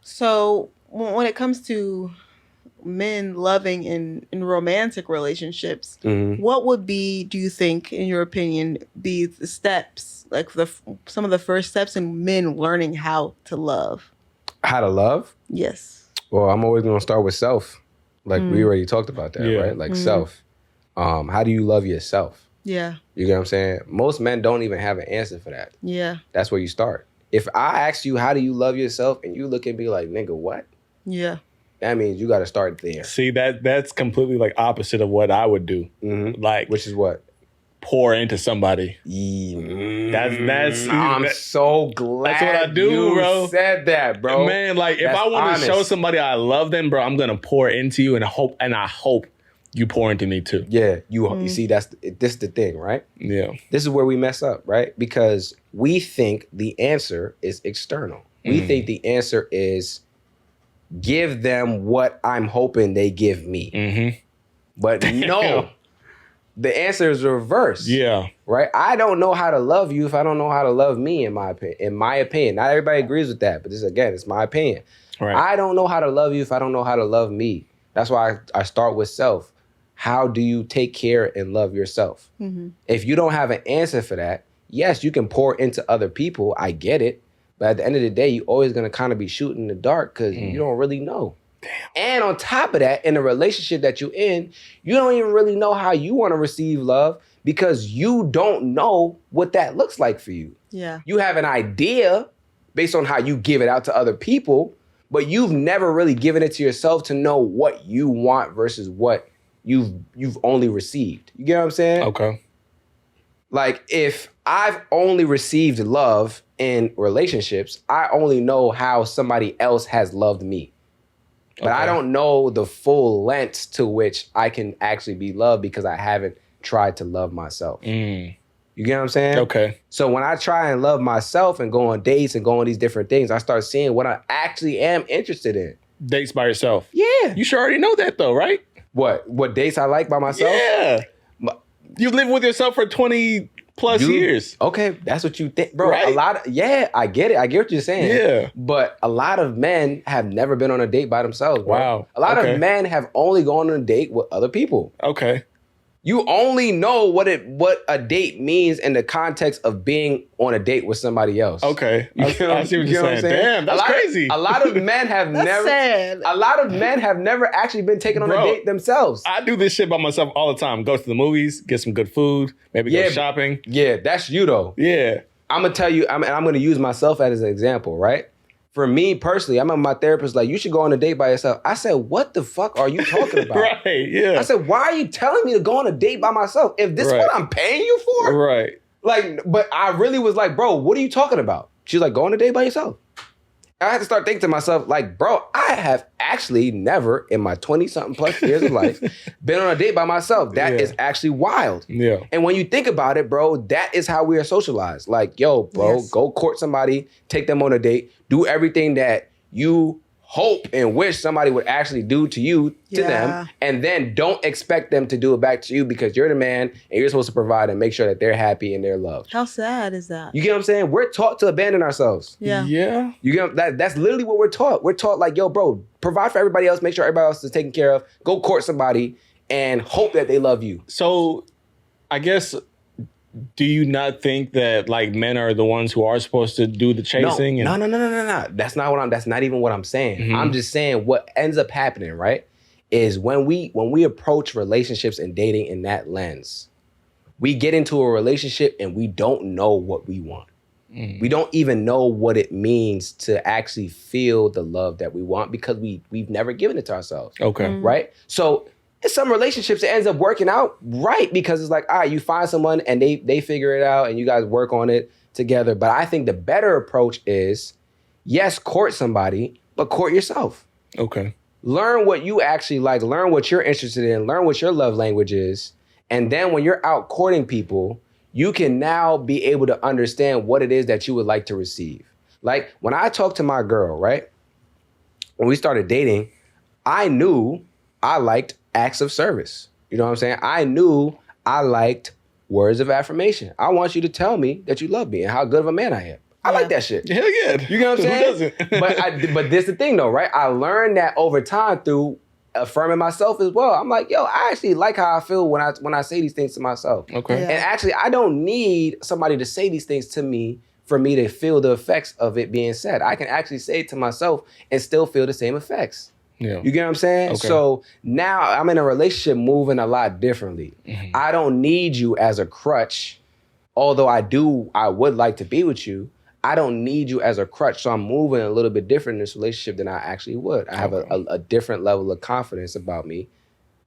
So when it comes to men loving in romantic relationships, what would be, do you think, in your opinion, be the steps, like some of the first steps in men learning how to love? How to love? Yes. Well, I'm always going to start with self. Like we already talked about that, right? Like self. How do you love yourself? Yeah. You get what I'm saying? Most men don't even have an answer for that. Yeah. That's where you start. If I ask you, how do you love yourself? And you look at me like, nigga, what? Yeah. That means you got to start there. See, that's completely like opposite of what I would do. Like, which is what? Pour into somebody. That's. I'm so glad that's what I do, you bro. Said that, bro. Man, like if I want to show somebody I love them, bro, I'm gonna pour into you, and I hope you pour into me too. Yeah, you see, this is the thing, right? Yeah, this is where we mess up, right? Because we think the answer is external. We think the answer is give them what I'm hoping they give me. But no, the answer is reverse. Yeah. Right? I don't know how to love you if I don't know how to love me, in my opinion. Not everybody agrees with that, but this, again, it's my opinion. Right. I don't know how to love you if I don't know how to love me. That's why I start with self. How do you take care and love yourself? If you don't have an answer for that, yes, you can pour into other people. I get it. But at the end of the day, you're always going to kind of be shooting in the dark because you don't really know. Damn. And on top of that, in the relationship that you're in, you don't even really know how you want to receive love because you don't know what that looks like for you. Yeah. You have an idea based on how you give it out to other people, but you've never really given it to yourself to know what you want versus what you've only received. You get what I'm saying? Okay. Like, if I've only received love in relationships, I only know how somebody else has loved me. But I don't know the full length to which I can actually be loved because I haven't tried to love myself. You get what I'm saying? Okay. So when I try and love myself and go on dates and go on these different things, I start seeing what I actually am interested in. Dates by yourself? Yeah. You should already know that though, right? What dates I like by myself? Yeah. You've lived with yourself for 20 plus years. Okay, that's what you think, bro. Right? I get it. I get what you're saying. Yeah. But a lot of men have never been on a date by themselves, bro. Wow. A lot of men have only gone on a date with other people. Okay. You only know what a date means in the context of being on a date with somebody else. Okay. I see what you're saying. Damn, that's crazy. A lot of men have A lot of men have never actually been taken on a date themselves. I do this shit by myself all the time. Go to the movies, get some good food, maybe go shopping. Yeah, that's you though. Yeah. I'm gonna tell you, I'm gonna use myself as an example, right? For me personally, I remember my therapist like, you should go on a date by yourself. I said, what the fuck are you talking about? Right, yeah. I said, why are you telling me to go on a date by myself? If this is what I'm paying you for? Right. Like, but I really was like, bro, what are you talking about? She's like, go on a date by yourself. I had to start thinking to myself, like, bro, I have actually never in my 20-something plus years of life been on a date by myself. That is actually wild. Yeah. And when you think about it, bro, that is how we are socialized. Like, yo, bro, go court somebody, take them on a date, do everything that you hope and wish somebody would actually do to you, to them, and then don't expect them to do it back to you because you're the man and you're supposed to provide and make sure that they're happy and they're loved. How sad is that? You get what I'm saying? We're taught to abandon ourselves. Yeah. You get that's literally what we're taught. We're taught like, yo, bro, provide for everybody else, make sure everybody else is taken care of, go court somebody and hope that they love you. So I guess, do you not think that like men are the ones who are supposed to do the chasing? No. That's not even what I'm saying. Mm-hmm. I'm just saying what ends up happening, right? Is when we approach relationships and dating in that lens, we get into a relationship and we don't know what we want. We don't even know what it means to actually feel the love that we want because we've never given it to ourselves. Okay. Right? So in some relationships, it ends up working out right because it's like, all right, you find someone and they figure it out and you guys work on it together. But I think the better approach is, yes, court somebody, but court yourself. Okay. Learn what you actually like, learn what you're interested in, learn what your love language is. And then when you're out courting people, you can now be able to understand what it is that you would like to receive. Like when I talked to my girl, right? When we started dating, I knew I liked acts of service. You know what I'm saying? I knew I liked words of affirmation. I want you to tell me that you love me and how good of a man I am. I like that shit. Hell yeah. You know what I'm saying? Who doesn't? But this the thing though, right? I learned that over time through affirming myself as well. I'm like, yo, I actually like how I feel when I say these things to myself. Okay. Yeah. And actually, I don't need somebody to say these things to me for me to feel the effects of it being said. I can actually say it to myself and still feel the same effects. Yeah. You get what I'm saying? Okay. So now I'm in a relationship moving a lot differently. Mm-hmm. I don't need you as a crutch, although I would like to be with you. I don't need you as a crutch. So I'm moving a little bit different in this relationship than I actually would. I have a different level of confidence about me,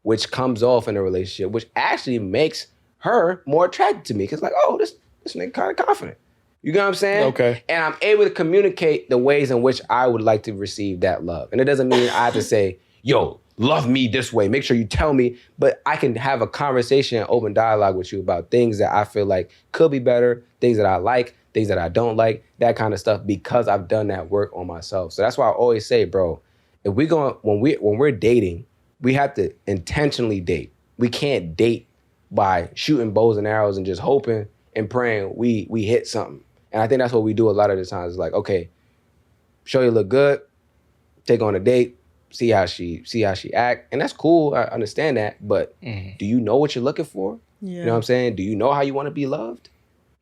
which comes off in a relationship, which actually makes her more attracted to me. Cause like, oh, this nigga kind of confident. You get what I'm saying? Okay. And I'm able to communicate the ways in which I would like to receive that love. And it doesn't mean I have to say, yo, love me this way. Make sure you tell me. But I can have a conversation and open dialogue with you about things that I feel like could be better, things that I like, things that I don't like, that kind of stuff, because I've done that work on myself. So that's why I always say, bro, if we go when we're dating, we have to intentionally date. We can't date by shooting bows and arrows and just hoping and praying we hit something. And I think that's what we do a lot of the times. It's like, okay, show you look good, take on a date, see how she act. And that's cool. I understand that. But do you know what you're looking for? Yeah. You know what I'm saying? Do you know how you want to be loved?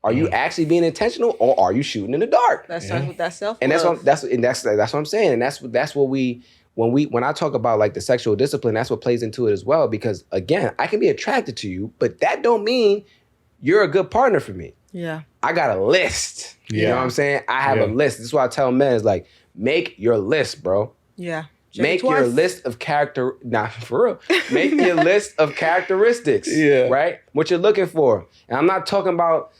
Are you actually being intentional, or are you shooting in the dark? That starts with that self-love. And that's what I'm saying. And that's what when I talk about like the sexual discipline, that's what plays into it as well. Because again, I can be attracted to you, but that don't mean you're a good partner for me. Yeah. I got a list. Yeah. You know what I'm saying? I have a list. This is why I tell men is like, make your list, bro. Yeah. Make your list of for real. Make your list of characteristics. Yeah. Right? What you're looking for. And I'm not talking about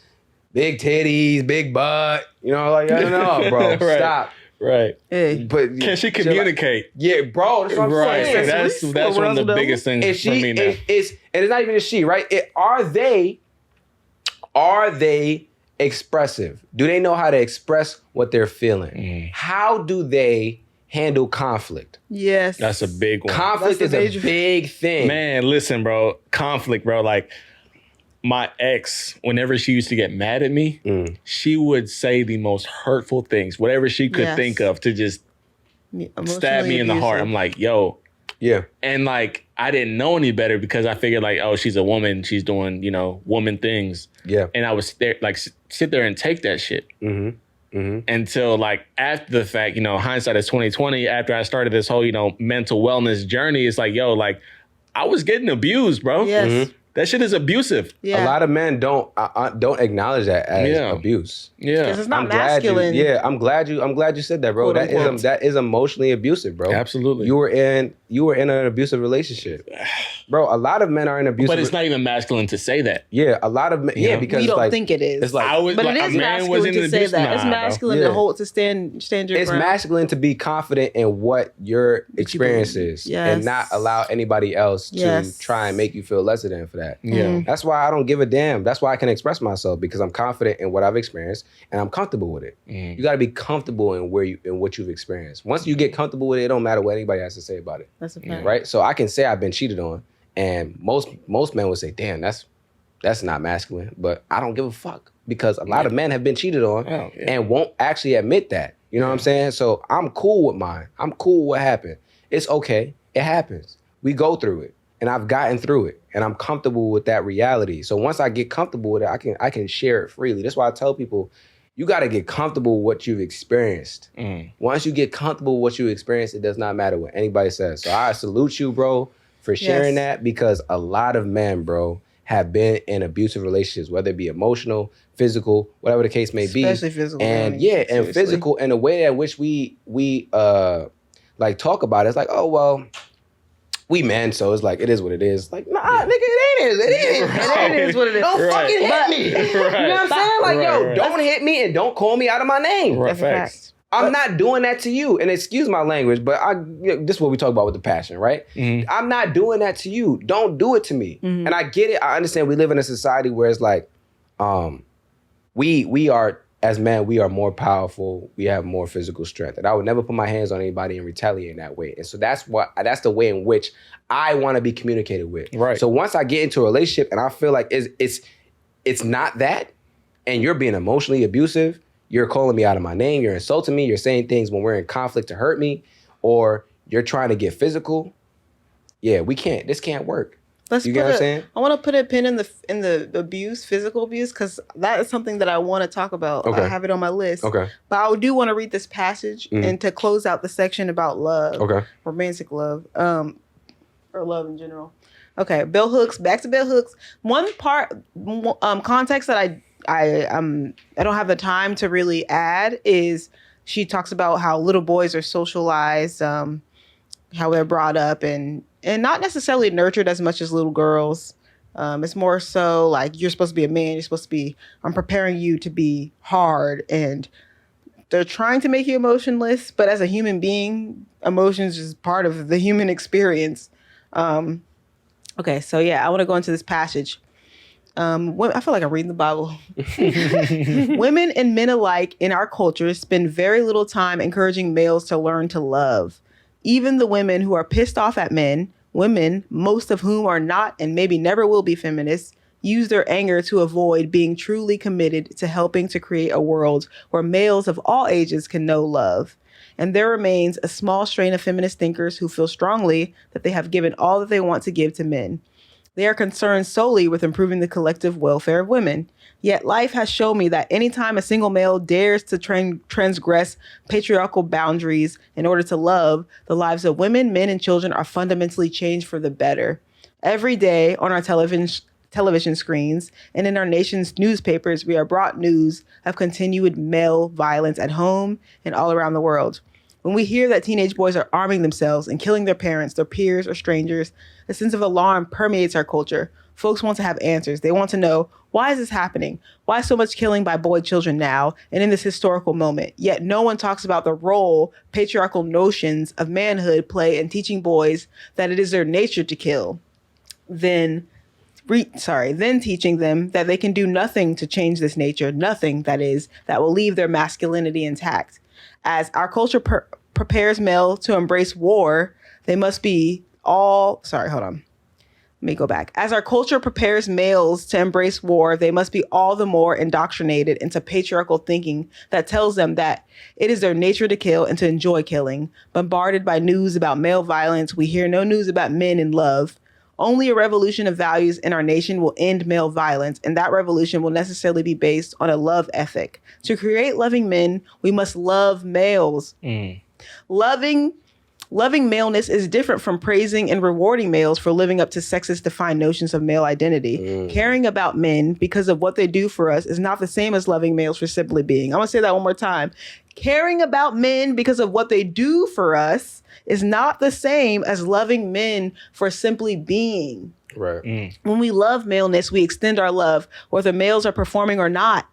big titties, big butt. You know, like, I don't know, bro. Right. Stop. Right. Hey. But Can she communicate? Yeah, bro. That's what I'm Right. saying. That's one of the biggest things for me now. And it's not even a she, right? Are they expressive? Do they know how to express what they're feeling? How do they handle conflict? Yes. That's a big one. Conflict is a big thing. Man, listen, bro. Conflict, bro. Like, my ex, whenever she used to get mad at me, she would say the most hurtful things, whatever she could think of, to just stab me in the heart. I'm like, yo. Yeah. And like, I didn't know any better because I figured like, oh, she's a woman. She's doing, woman things. Yeah. And I was there, like, sit there and take that shit. Until like after the fact, hindsight is 2020. After I started this whole, mental wellness journey, it's like, yo, like, I was getting abused, bro. Yes. That shit is abusive. Yeah. A lot of men don't acknowledge that as abuse. Yeah. Because it's not I'm masculine. I'm glad you said that, bro. Quote, That is emotionally abusive, bro. Absolutely. You were in an abusive relationship. Bro, a lot of men are in abusive. But it's not even masculine to say that. Yeah, a lot of men. Yeah, because we don't like, think it is. It's like, I was, but like, it a is man was masculine in to an say abuse. that. It's Nah, masculine bro. to stand your it's ground. masculine to be confident in what your experience is, Yes. and not allow anybody else to Yes. try and make you feel lesser than for that. that. Yeah. That's why I don't give a damn. That's why I can express myself, because I'm confident in what I've experienced and I'm comfortable with it. You got to be comfortable in what you've experienced. Once you get comfortable with it, it don't matter what anybody has to say about it. That's a fact. Right? So I can say I've been cheated on, and most men would say, damn, that's not masculine. But I don't give a fuck, because a lot of men have been cheated on and won't actually admit that. You know what I'm saying? So I'm cool with mine. I'm cool with what happened. It's okay. It happens. We go through it. And I've gotten through it, and I'm comfortable with that reality. So once I get comfortable with it, I can share it freely. That's why I tell people, you got to get comfortable with what you've experienced. Once you get comfortable with what you experienced, it does not matter what anybody says. So I salute you, bro, for sharing that, because a lot of men, bro, have been in abusive relationships, whether it be emotional, physical, whatever the case may be. Especially physical. And and physical, and the way at which we like talk about it, it's like, oh, well, we men, so it's like, it is what it is. Like, nah, nigga, it ain't. It is what it is. Don't fucking hit me. You know what I'm saying? Like, don't hit me and don't call me out of my name. Right. Facts. I'm not doing that to you. And excuse my language, but this is what we talk about with the passion, right? I'm not doing that to you. Don't do it to me. And I get it. I understand we live in a society where it's like, we are, as men, we are more powerful. We have more physical strength. And I would never put my hands on anybody and retaliate in that way. And so that's the way in which I want to be communicated with. Right. So once I get into a relationship and I feel like it's not that, and you're being emotionally abusive, you're calling me out of my name, you're insulting me, you're saying things when we're in conflict to hurt me, or you're trying to get physical, this can't work. You get what I'm saying? I want to put a pin in the abuse, physical abuse, because that is something that I want to talk about. Okay. I have it on my list. Okay. But I do want to read this passage and to close out the section about love. Okay. Romantic love. Or love in general. Okay. Bell hooks. Back to bell hooks. One part, context that I don't have the time to really add is she talks about how little boys are socialized, how they're brought up and not necessarily nurtured as much as little girls. It's more so like, you're supposed to be a man. You're supposed to be, I'm preparing you to be hard. And they're trying to make you emotionless. But as a human being, emotions is part of the human experience. Okay, so I want to go into this passage. I feel like I'm reading the Bible. Women and men alike in our culture spend very little time encouraging males to learn to love. Even the women who are pissed off at men, women, most of whom are not and maybe never will be feminists, use their anger to avoid being truly committed to helping to create a world where males of all ages can know love. And there remains a small strain of feminist thinkers who feel strongly that they have given all that they want to give to men. They are concerned solely with improving the collective welfare of women. Yet life has shown me that anytime a single male dares to transgress patriarchal boundaries in order to love, the lives of women, men, and children are fundamentally changed for the better. Every day on our television screens and in our nation's newspapers, we are brought news of continued male violence at home and all around the world. When we hear that teenage boys are arming themselves and killing their parents, their peers, or strangers, a sense of alarm permeates our culture. Folks want to have answers. They want to know, why is this happening? Why so much killing by boy children now and in this historical moment? Yet no one talks about the role patriarchal notions of manhood play in teaching boys that it is their nature to kill. Then teaching them that they can do nothing to change this nature, nothing, that is, that will leave their masculinity intact. As our culture prepares male to embrace war, they must be all... Sorry, hold on. Let me go back. As our culture prepares males to embrace war, they must be all the more indoctrinated into patriarchal thinking that tells them that it is their nature to kill and to enjoy killing. Bombarded by news about male violence, we hear no news about men in love. Only a revolution of values in our nation will end male violence, and that revolution will necessarily be based on a love ethic. To create loving men, we must love males. Loving maleness is different from praising and rewarding males for living up to sexist-defined notions of male identity. Caring about men because of what they do for us is not the same as loving males for simply being. I'm going to say that one more time. Caring about men because of what they do for us is not the same as loving men for simply being. Right. When we love maleness, we extend our love, whether males are performing or not.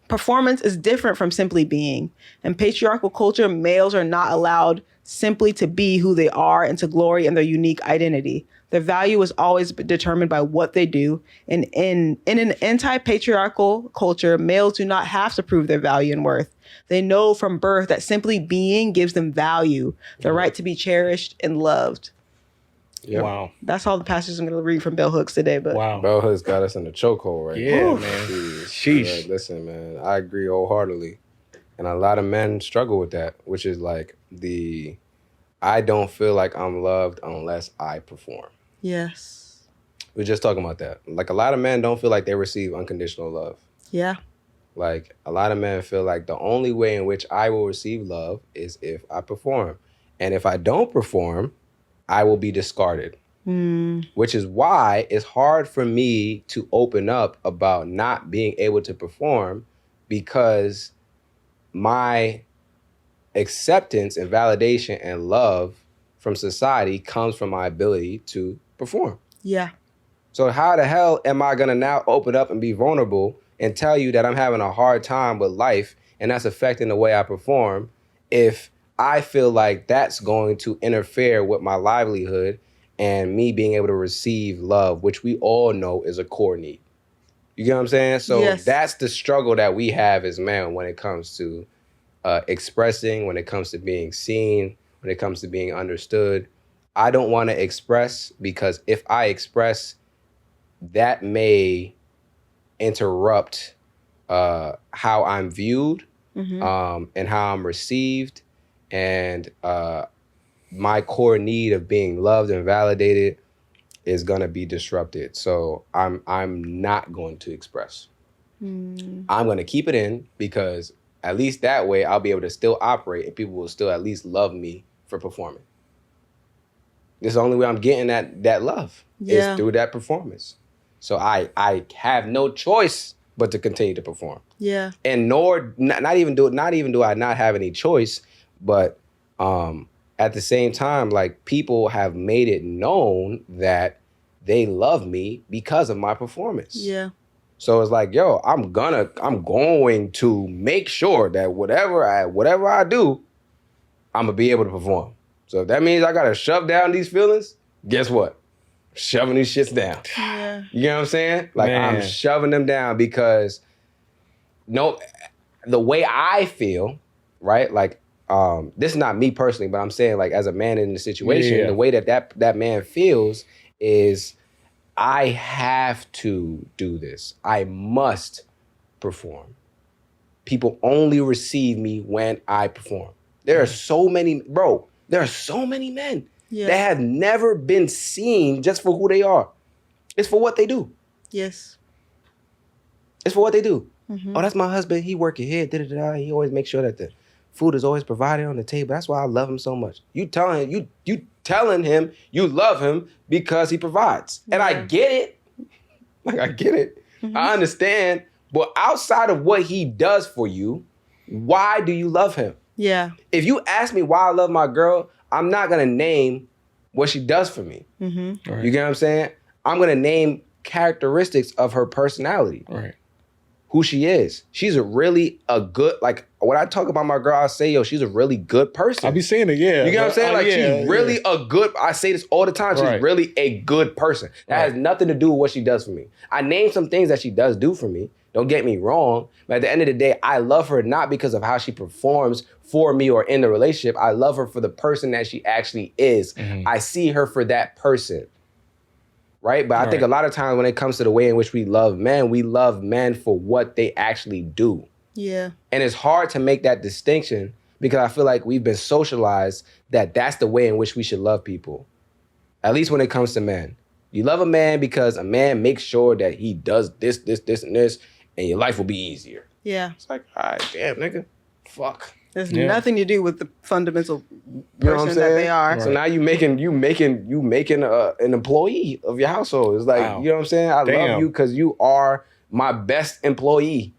Performance is different from simply being. In patriarchal culture, males are not allowed simply to be who they are and to glory in their unique identity. Their value is always determined by what they do. And in an anti-patriarchal culture, males do not have to prove their value and worth. They know from birth that simply being gives them value, the right to be cherished and loved. Yep. Wow. That's all the passages I'm going to read from Bell Hooks today. But wow. Bell Hooks got us in the chokehold right Yeah, now. man. Sheesh. But listen, man, I agree wholeheartedly. And a lot of men struggle with that, which is like I don't feel like I'm loved unless I perform. yes. We were just talking about that. Like a lot of men don't feel like they receive unconditional love. Yeah. Like a lot of men feel like the only way in which I will receive love is if I perform. And if I don't perform, I will be discarded. Which is why it's hard for me to open up about not being able to perform, because my acceptance and validation and love from society comes from my ability to perform. Yeah. So how the hell am I going to now open up and be vulnerable and tell you that I'm having a hard time with life and that's affecting the way I perform if I feel like that's going to interfere with my livelihood and me being able to receive love, which we all know is a core need. You get what I'm saying? So Yes. That's the struggle that we have as men when it comes to expressing, when it comes to being seen, when it comes to being understood. I don't want to express because if I express, that may interrupt how I'm viewed and how I'm received, and my core need of being loved and validated is gonna be disrupted. So I'm not going to express. I'm gonna keep it in because at least that way I'll be able to still operate and people will still at least love me for performing. This is the only way I'm getting that love is through that performance. So I have no choice but to continue to perform. Yeah. And not even do I not have any choice, but at the same time, like, people have made it known that they love me because of my performance. Yeah. So it's like, yo, I'm going to make sure that whatever I do, I'm gonna be able to perform. So if that means I gotta shove down these feelings, guess what? Shoving these shits down. Yeah. You know what I'm saying? Like, Man. I'm shoving them down because the way I feel, right? Like, this is not me personally, but I'm saying, like, as a man in the situation, the way that man feels is, I have to do this. I must perform. People only receive me when I perform. There are so many men that have never been seen just for who they are. It's for what they do. Yes. It's for what they do. Oh, that's my husband. He working here. He always makes sure that the food is always provided on the table. That's why I love him so much. You telling him you love him because he provides. And I get it. Like, I get it. I understand. But outside of what he does for you, why do you love him? Yeah. If you ask me why I love my girl, I'm not going to name what she does for me. Right. You get what I'm saying? I'm going to name characteristics of her personality. Right. Who she is. She's when I talk about my girl, I say, yo, she's a really good person. I be seeing it, yeah. You get what I'm saying? Like, she's really a a good, I say this all the time, she's really a good person. That has nothing to do with what she does for me. I named some things that she does do for me. Don't get me wrong. But at the end of the day, I love her not because of how she performs for me or in the relationship. I love her for the person that she actually is. I see her for that person. Right? But I think a lot of times when it comes to the way in which we love men for what they actually do. Yeah. And it's hard to make that distinction because I feel like we've been socialized that that's the way in which we should love people. At least when it comes to men. You love a man because a man makes sure that he does this, and this, and your life will be easier. Yeah. It's like, all right, damn, nigga. Fuck. There's nothing to do with the fundamental You know what I'm person that saying? they are. So now you making an employee of your household. It's like, you know what I'm saying? I love you because you are my best employee.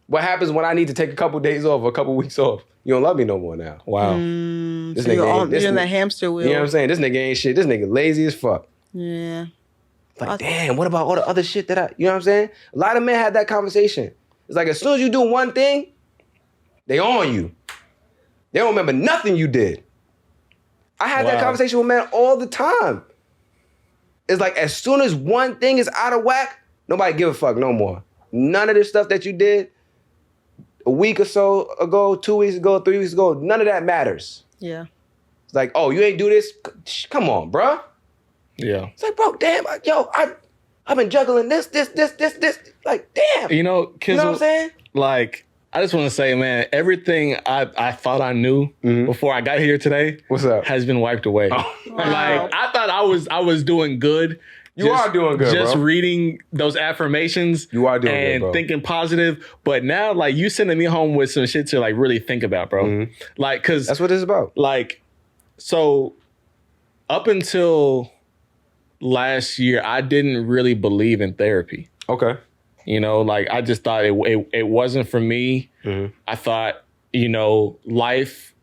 What happens when I need to take a couple days off or a couple weeks off? You don't love me no more now. Wow. This So you're in that hamster wheel. You know what I'm saying? This nigga ain't shit. This nigga lazy as fuck. Yeah. Like, damn, what about all the other shit you know what I'm saying? A lot of men had that conversation. It's like, as soon as you do one thing, they on you. They don't remember nothing you did. I had that conversation with men all the time. it's like as soon as one thing is out of whack, nobody give a fuck no more. None of this stuff that you did a week or so ago, 2 weeks ago, 3 weeks ago, none of that matters. Yeah. It's like, oh, you ain't do this? Come on, bro. Yeah. It's like, bro, damn, yo, I've been juggling this. Like, damn. You know, Kizzle, you know what I'm saying? Like, I just want to say, man, everything I thought I knew before I got here today What's up? has been wiped away. Wow. Like, I thought I was doing good. You are doing good, just bro. reading those affirmations. You are doing good, bro. And thinking positive. But now, like, you sending me home with some shit to, like, really think about, bro. Like, because... That's what it's about. Like, so up until last year, I didn't really believe in therapy. Okay. You know, like, I just thought it wasn't for me. I thought, you know, life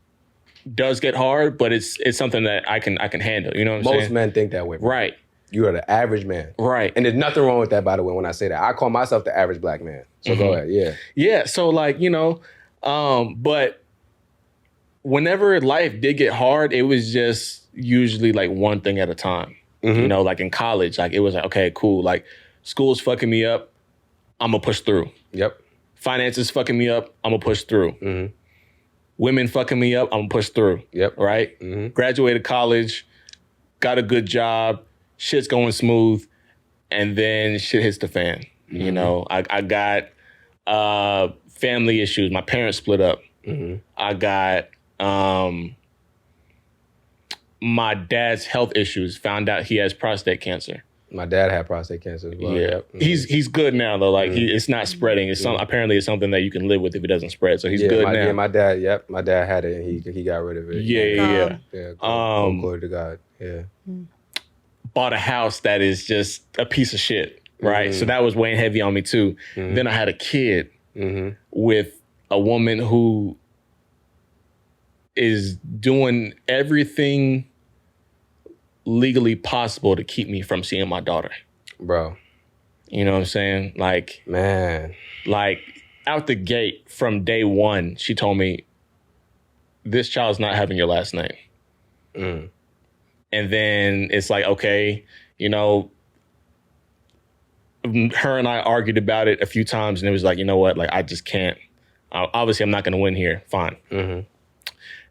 does get hard, but it's something that I can handle. You know what I'm saying? Most men think that way, bro. Right. You are the average man. Right. And there's nothing wrong with that, by the way, when I say that. I call myself the average black man. So go ahead, yeah. Yeah, so, like, you know, but whenever life did get hard, it was just usually, like, one thing at a time. You know, like, in college, like, it was like, okay, cool. Like, school's fucking me up. I'm going to push through. Yep. Finances fucking me up. I'm going to push through. Women fucking me up. I'm going to push through. Yep. Right? Graduated college, got a good job, shit's going smooth, and then shit hits the fan. You know, I got family issues. My parents split up. I got my dad's health issues. Found out he has prostate cancer. My dad had prostate cancer as well. Yeah, Yep. he's good now though. Like it's not spreading. It's apparently it's something that you can live with if it doesn't spread. So he's good now. Yeah, my dad. Yep, my dad had it, and he got rid of it. Yeah. Glory to God. Yeah. Bought a house that is just a piece of shit. Right. So that was weighing heavy on me too. Then I had a kid with a woman who is doing everything legally possible to keep me from seeing my daughter. Bro. You know what I'm saying? Like, man. Like, out the gate from day one, she told me, this child's not having your last name. And then it's like, okay, you know, her and I argued about it a few times, and it was like, you know what? Like, I just can't. Obviously, I'm not going to win here. Fine.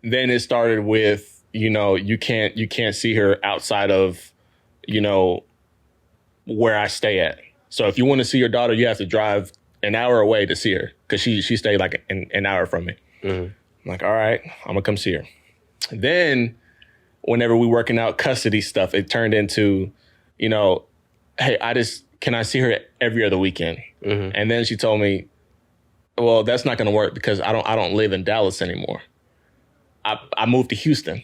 Then it started with, you know, you can't see her outside of, you know, where I stay at. So if you want to see your daughter, you have to drive an hour away to see her, because she stayed like an hour from me. I'm like, all right, I'm gonna come see her. Then whenever we working out custody stuff, it turned into, you know, hey, can I see her every other weekend? And then she told me, well, that's not gonna work because I don't live in Dallas anymore. I moved to Houston.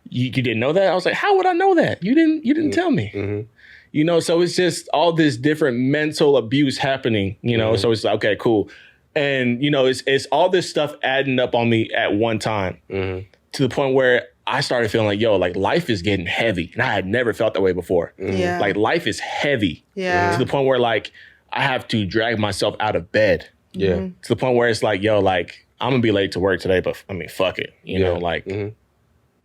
You didn't know that? I was like, how would I know that? You didn't tell me. You know, so it's just all this different mental abuse happening, you know? So it's like, okay, cool. And, you know, it's all this stuff adding up on me at one time to the point where I started feeling like, yo, like life is getting heavy. And I had never felt that way before. Yeah. Like life is heavy. Yeah. To the point where like I have to drag myself out of bed. Yeah. To the point where it's like, yo, like I'm gonna be late to work today, but I mean, fuck it. You know, like,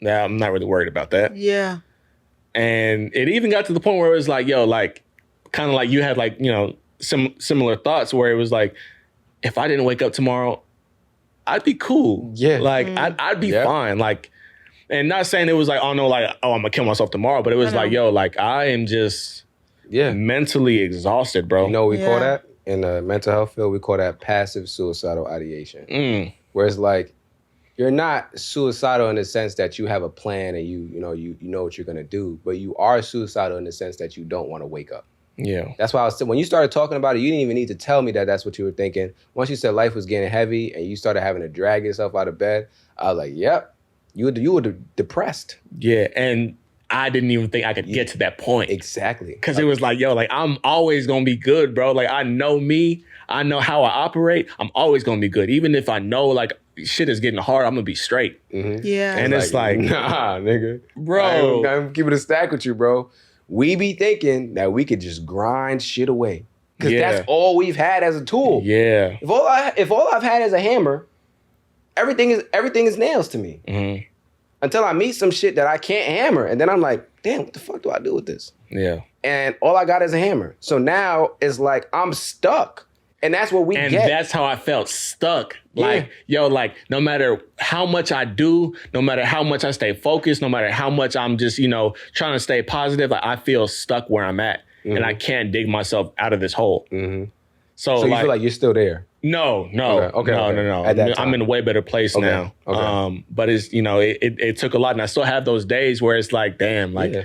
nah, I'm not really worried about that. Yeah. And it even got to the point where it was like, yo, like, kind of like you had like, you know, some similar thoughts where it was like, if I didn't wake up tomorrow, I'd be cool. Yeah. Like, I'd be fine. Like, and not saying it was like, oh no, like, oh, I'm gonna kill myself tomorrow, but it was like, yo, like, I am just mentally exhausted, bro. You know what we call that? In the mental health field, we call that passive suicidal ideation. Where it's like, you're not suicidal in the sense that you have a plan and you know what you're gonna do, but you are suicidal in the sense that you don't want to wake up. Yeah. That's why when you started talking about it, you didn't even need to tell me that that's what you were thinking. Once you said life was getting heavy and you started having to drag yourself out of bed, I was like, yep, you were depressed. Yeah, and I didn't even think I could get to that point. Exactly. Because it was like, yo, like, I'm always going to be good, bro. Like, I know me. I know how I operate. I'm always going to be good. Even if I know, like, shit is getting hard, I'm going to be straight. Yeah. And it's like, nah, nigga. Bro. I'm keeping it a stack with you, bro. We be thinking that we could just grind shit away. Because that's all we've had as a tool. Yeah. If all I've had is a hammer, everything is nails to me. Until I meet some shit that I can't hammer. And then I'm like, damn, what the fuck do I do with this? Yeah. And all I got is a hammer. So now it's like I'm stuck. And that's what we get. And that's how I felt, stuck. Like, yo, like, no matter how much I do, no matter how much I stay focused, no matter how much I'm just, trying to stay positive, like, I feel stuck where I'm at. And I can't dig myself out of this hole. So you feel like you're still there? No. No. At that time. I'm in a way better place now. Okay. But it's, it took a lot. And I still have those days where it's like, damn, like. Yeah.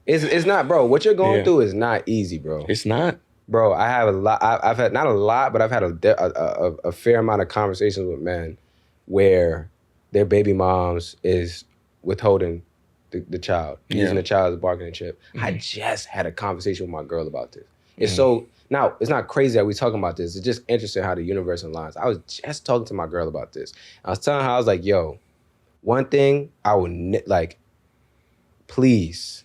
It's not, bro. What you're going through is not easy, bro. It's not. Bro, I have a lot. I've had not a lot, but I've had a fair amount of conversations with men where their baby moms is withholding the child, using the child as a bargaining chip. I just had a conversation with my girl about this. It's so now it's not crazy that we're talking about this. It's just interesting how the universe aligns. I was just talking to my girl about this. I was telling her, I was like, "Yo, one thing I would like, please,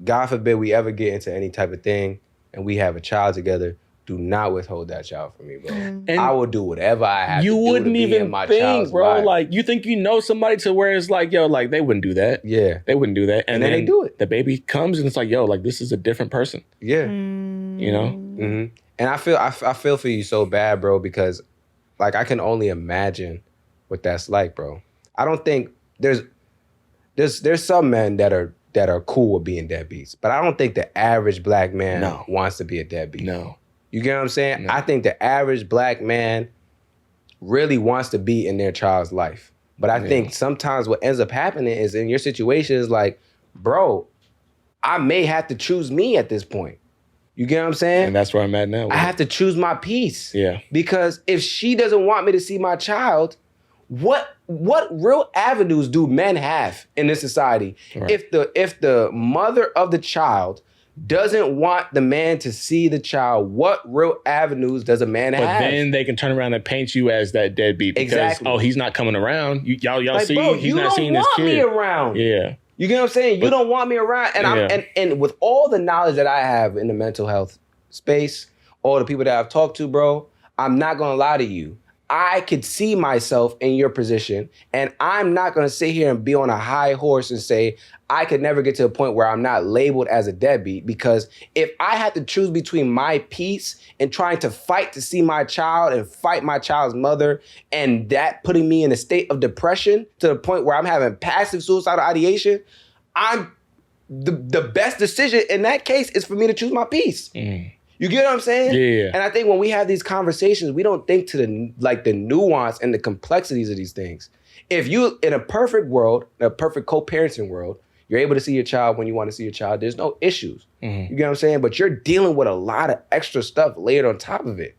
God forbid we ever get into any type of thing." And we have a child together, do not withhold that child from me, bro. And I will do whatever I have to do to be in my child's bro. life. Like, you think somebody to where it's like, yo, like, they wouldn't do that. Yeah. They wouldn't do that. And then they do it. The baby comes and it's like, yo, like, this is a different person. Yeah. You know? Mm-hmm. And I feel for you so bad, bro, because, like, I can only imagine what that's like, bro. I don't think there's some men that are cool with being deadbeats. But I don't think the average black man wants to be a deadbeat. No. You get what I'm saying? No. I think the average black man really wants to be in their child's life. But I think sometimes what ends up happening is in your situation is like, bro, I may have to choose me at this point. You get what I'm saying? And that's where I'm at now. I have to choose my peace. Yeah. Because if she doesn't want me to see my child, what real avenues do men have in this society? Right. If the mother of the child doesn't want the man to see the child, what real avenues does a man have? But then they can turn around and paint you as that deadbeat because, exactly. He's not coming around. Y'all like, see, bro, he's not seeing his kid. You don't want me around. Yeah. You get what I'm saying? You don't want me around. And and with all the knowledge that I have in the mental health space, all the people that I've talked to, bro, I'm not going to lie to you. I could see myself in your position, and I'm not going to sit here and be on a high horse and say, I could never get to a point where I'm not labeled as a deadbeat, because if I had to choose between my peace and trying to fight to see my child and fight my child's mother, and that putting me in a state of depression to the point where I'm having passive suicidal ideation, I'm the best decision in that case is for me to choose my peace. You get what I'm saying? Yeah. And I think when we have these conversations, we don't think to the nuance and the complexities of these things. If you, in a perfect world, a perfect co-parenting world, you're able to see your child when you want to see your child, there's no issues. You get what I'm saying? But you're dealing with a lot of extra stuff layered on top of it.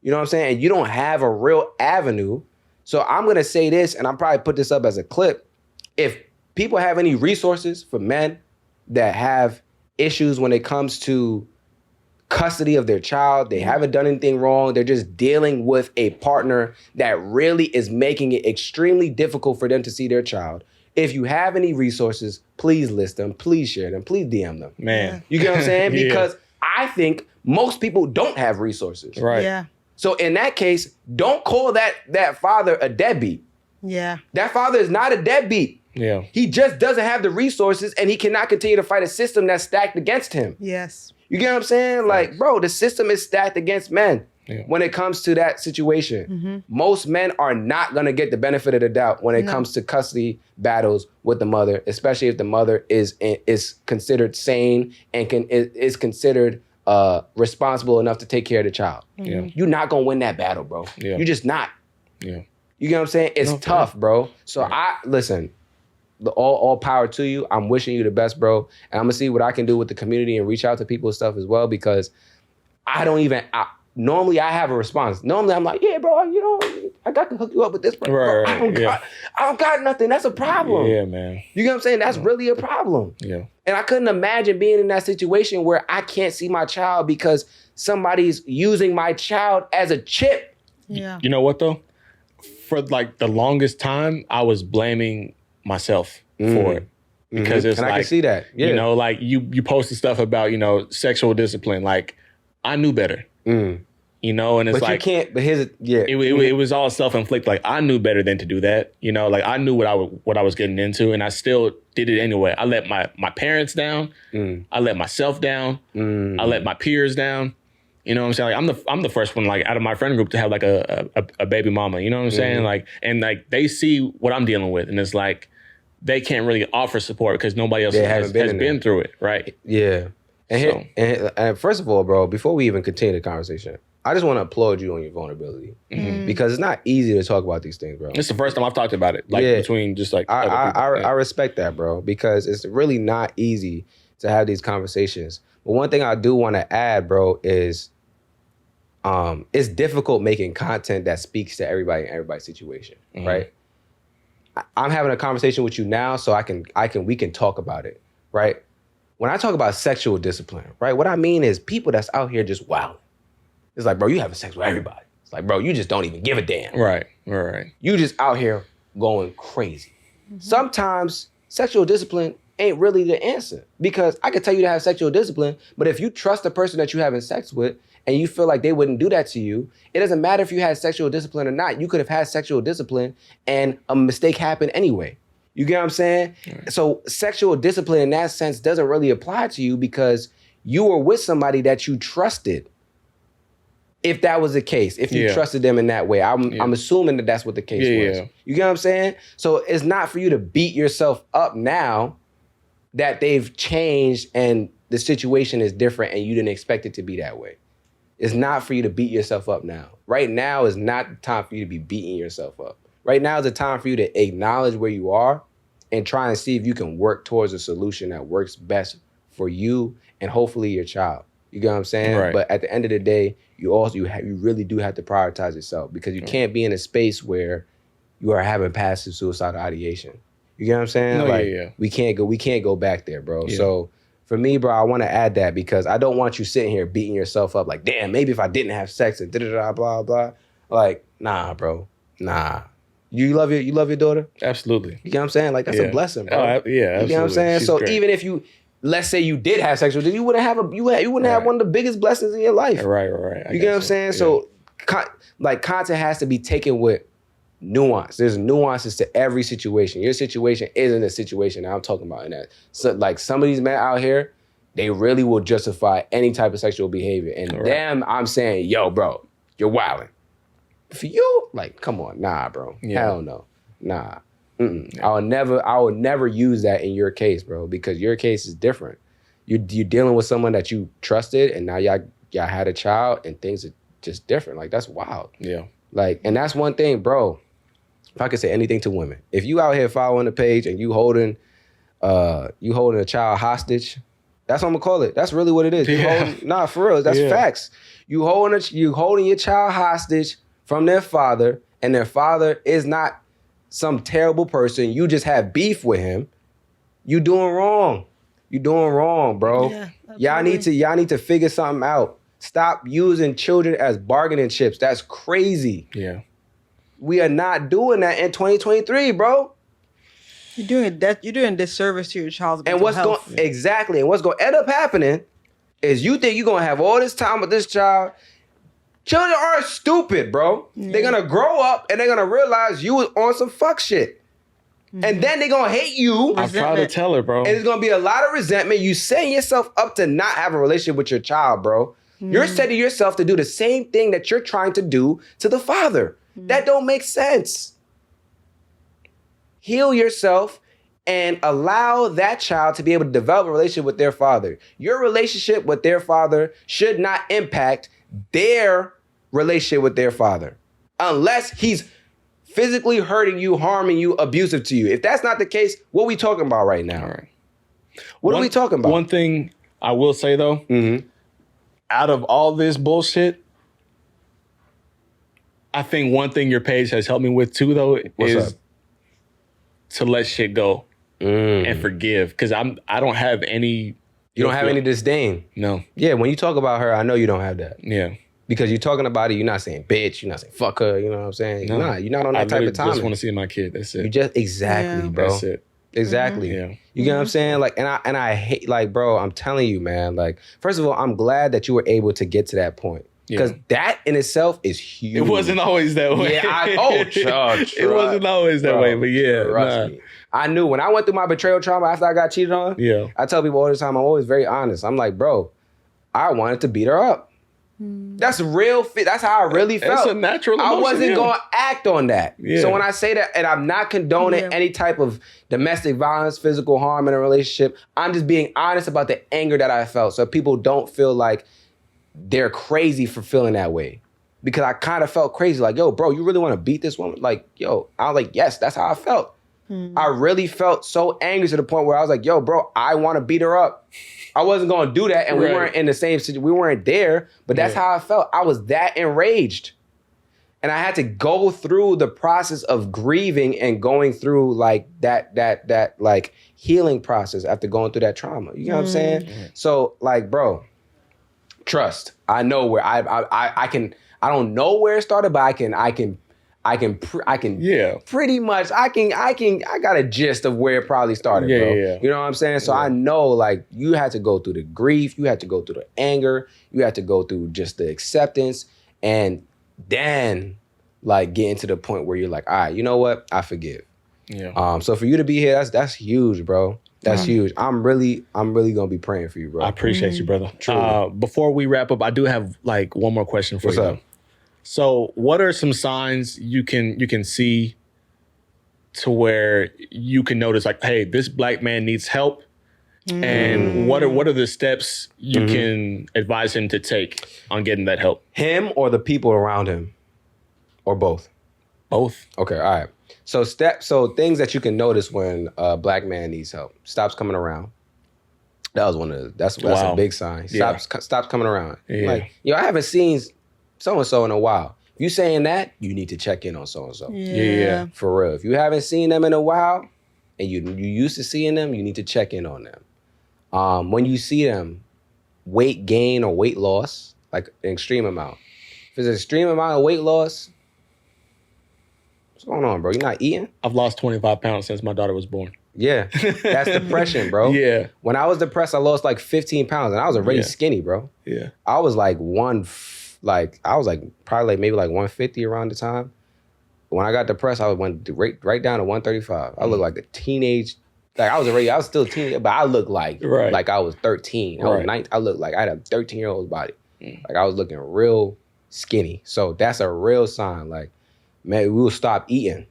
You know what I'm saying? And you don't have a real avenue. So I'm going to say this, and I'll probably put this up as a clip. If people have any resources for men that have issues when it comes to custody of their child, they haven't done anything wrong, they're just dealing with a partner that really is making it extremely difficult for them to see their child. If you have any resources, please list them, please share them, please DM them. Man. You get what I'm saying? Because I think most people don't have resources. Right. Yeah. So in that case, don't call that father a deadbeat. Yeah. That father is not a deadbeat. Yeah. He just doesn't have the resources, and he cannot continue to fight a system that's stacked against him. Yes. You get what I'm saying? Like, bro, the system is stacked against men Yeah. when it comes to that situation. Most men are not going to get the benefit of the doubt when it comes to custody battles with the mother, especially if the mother is considered sane and is considered responsible enough to take care of the child. Yeah. You're not going to win that battle, bro. Yeah. You're just not. Yeah. You get what I'm saying? It's tough, bro. So Right. listen, all power to you. I'm wishing you the best, bro. And I'm going to see what I can do with the community and reach out to people and stuff as well, because normally I have a response. Normally I'm like, yeah, bro, I got to hook you up with this, bro. Right, I don't got nothing. That's a problem. Yeah, man. You get what I'm saying? That's really a problem. Yeah. And I couldn't imagine being in that situation where I can't see my child because somebody's using my child as a chip. Yeah. You know what, though? For like the longest time, I was blaming myself for it. Because it's and like, I can see that. Yeah. You know, like you posted stuff about, sexual discipline. Like, I knew better. you know, and it's but like, you can't, but here's, it was all self-inflicted. Like, I knew better than to do that, you know, like I knew what I was getting into, and I still did it anyway. I let my parents down. I let myself down. I let my peers down. You know what I'm saying? Like, I'm the first one, like, out of my friend group to have like a baby mama. You know what I'm saying? Like, and like they see what I'm dealing with, and it's like they can't really offer support because nobody else has been through it, right? Yeah. And first of all, bro, before we even continue the conversation, I just want to applaud you on your vulnerability because it's not easy to talk about these things, bro. It's the first time I've talked about it, like between just like I respect that, bro, because it's really not easy to have these conversations. But one thing I do want to add, bro, is it's difficult making content that speaks to everybody in everybody's situation, right? I'm having a conversation with you now, so we can talk about it, right? When I talk about sexual discipline, right, what I mean is people that's out here just wilding. It's like, bro, you having sex with everybody. It's like, bro, you just don't even give a damn. Right. You just out here going crazy. Sometimes sexual discipline ain't really the answer, because I could tell you to have sexual discipline, but if you trust the person that you're having sex with and you feel like they wouldn't do that to you, it doesn't matter if you had sexual discipline or not. You could have had sexual discipline and a mistake happened anyway. You get what I'm saying? Right. So sexual discipline in that sense doesn't really apply to you because you were with somebody that you trusted. If that was the case, if you trusted them in that way, I'm assuming that that's what the case was. Yeah. You get what I'm saying? So it's not for you to beat yourself up now that they've changed and the situation is different and you didn't expect it to be that way. It's not for you to beat yourself up now. Right now is not the time for you to be beating yourself up. Right now is the time for you to acknowledge where you are and try and see if you can work towards a solution that works best for you and hopefully your child. You get what I'm saying? Right. But at the end of the day, you really do have to prioritize yourself, because you can't be in a space where you are having passive suicidal ideation. You get what I'm saying? No, we can't go back there, bro. Yeah. So for me, bro, I want to add that because I don't want you sitting here beating yourself up like, damn, maybe if I didn't have sex and da-da-da, blah, blah. Like, nah, bro. Nah. You love your daughter? Absolutely. You get what I'm saying? Like, that's a blessing, bro. Absolutely. You get what I'm saying? She's great. Even if you, let's say you did have sex with her, you wouldn't have one of the biggest blessings in your life. Right. You get what I'm saying? So, content has to be taken with nuance. There's nuances to every situation. Your situation isn't a situation that I'm talking about in that. So, like, some of these men out here, they really will justify any type of sexual behavior. And them, I'm saying, yo, bro, you're wilding. For you, like, come on, nah, bro. Hell no, nah. I will never use that in your case, bro, because your case is different. You're dealing with someone that you trusted, and now y'all had a child, and things are just different. Like, that's wild. Yeah. Like, and that's one thing, bro. If I could say anything to women, if you out here following the page and you holding a child hostage, that's what I'm gonna call it. That's really what it is. For real, that's facts. You holding your child hostage from their father, and their father is not some terrible person. You just have beef with him. You doing wrong. You doing wrong, bro. Yeah, y'all need to figure something out. Stop using children as bargaining chips. That's crazy. Yeah. We are not doing that in 2023, bro. You're doing a disservice to your child's mental health. Exactly. And what's going to end up happening is you think you're going to have all this time with this child. Children are stupid, bro. Yeah. They're going to grow up and they're going to realize you was on some fuck shit. Mm-hmm. And then they're going to hate you. I'm proud to tell her, bro. And there's going to be a lot of resentment. You setting yourself up to not have a relationship with your child, bro. Mm-hmm. You're setting yourself to do the same thing that you're trying to do to the father. Mm-hmm. That don't make sense. Heal yourself and allow that child to be able to develop a relationship with their father. Your relationship with their father should not impact their relationship with their father unless he's physically hurting you, harming you, abusive to you. If that's not the case, what are we talking about right now? All right. What are we talking about? One thing I will say, though, out of all this bullshit, I think one thing your page has helped me with, too, though, is to let shit go and forgive. Because I don't have any... You don't have any disdain? No. Yeah, when you talk about her, I know you don't have that. Yeah. Because you're talking about it, you're not saying bitch, you're not saying fuck her, you know what I'm saying? No. You're not on that type of time. I just want to see my kid, that's it. You just, exactly, bro. That's it. Exactly. Yeah. You get what I'm saying? Like, and I hate, like, bro, I'm telling you, man, like, first of all, I'm glad that you were able to get to that point. Because that in itself is huge. It wasn't always that way. Yeah, it wasn't always that way, but yeah. Trust me. I knew when I went through my betrayal trauma after I got cheated on, I tell people all the time, I'm always very honest. I'm like, bro, I wanted to beat her up. That's real. That's how I really felt. It's a natural emotion. I wasn't going to act on that. Yeah. So when I say that, and I'm not condoning any type of domestic violence, physical harm in a relationship, I'm just being honest about the anger that I felt, so people don't feel like they're crazy for feeling that way. Because I kind of felt crazy, like, yo, bro, you really want to beat this woman? Like, yo, I was like, yes, that's how I felt. I really felt so angry to the point where I was like, yo, bro, I want to beat her up. I wasn't going to do that, and we weren't in the same situation. We weren't there, but that's how I felt. I was that enraged. And I had to go through the process of grieving and going through like that like healing process after going through that trauma. You know what I'm saying? So like, bro, trust. I know where I can. I don't know where it started, but I can pretty much I got a gist of where it probably started, bro. Yeah. You know what I'm saying? So I know like you had to go through the grief, you had to go through the anger, you had to go through just the acceptance, and then like getting to the point where you're like, all right, you know what? I forgive. Yeah. So for you to be here, that's huge, bro. That's huge. I'm really gonna be praying for you, bro. I appreciate you, brother. Before we wrap up, I do have like one more question for you. What's up? So what are some signs you can see to where you can notice like, hey, this black man needs help? And what are the steps you can advise him to take on getting that help? Him or the people around him? Or both? Both. Okay, all right. So things that you can notice when a black man needs help. Stops coming around. That was one of the, that's a big sign. Stops coming around. Yeah. Like, I haven't seen so-and-so in a while. If you saying that, you need to check in on so-and-so. Yeah. For real. If you haven't seen them in a while and you used to seeing them, you need to check in on them. When you see them, weight gain or weight loss, like an extreme amount. If it's an extreme amount of weight loss, what's going on, bro? You're not eating? I've lost 25 pounds since my daughter was born. Yeah. That's depression, bro. Yeah. When I was depressed, I lost like 15 pounds and I was already skinny, bro. Yeah. I was like probably maybe like 150 around the time. When I got depressed, I went right down to 135. I looked like a teenage, like I was still a teenager, but I looked like I was 13. I was 19. I looked like I had a 13-year-old's body. Like I was looking real skinny. So that's a real sign. Like, man, we will stop eating.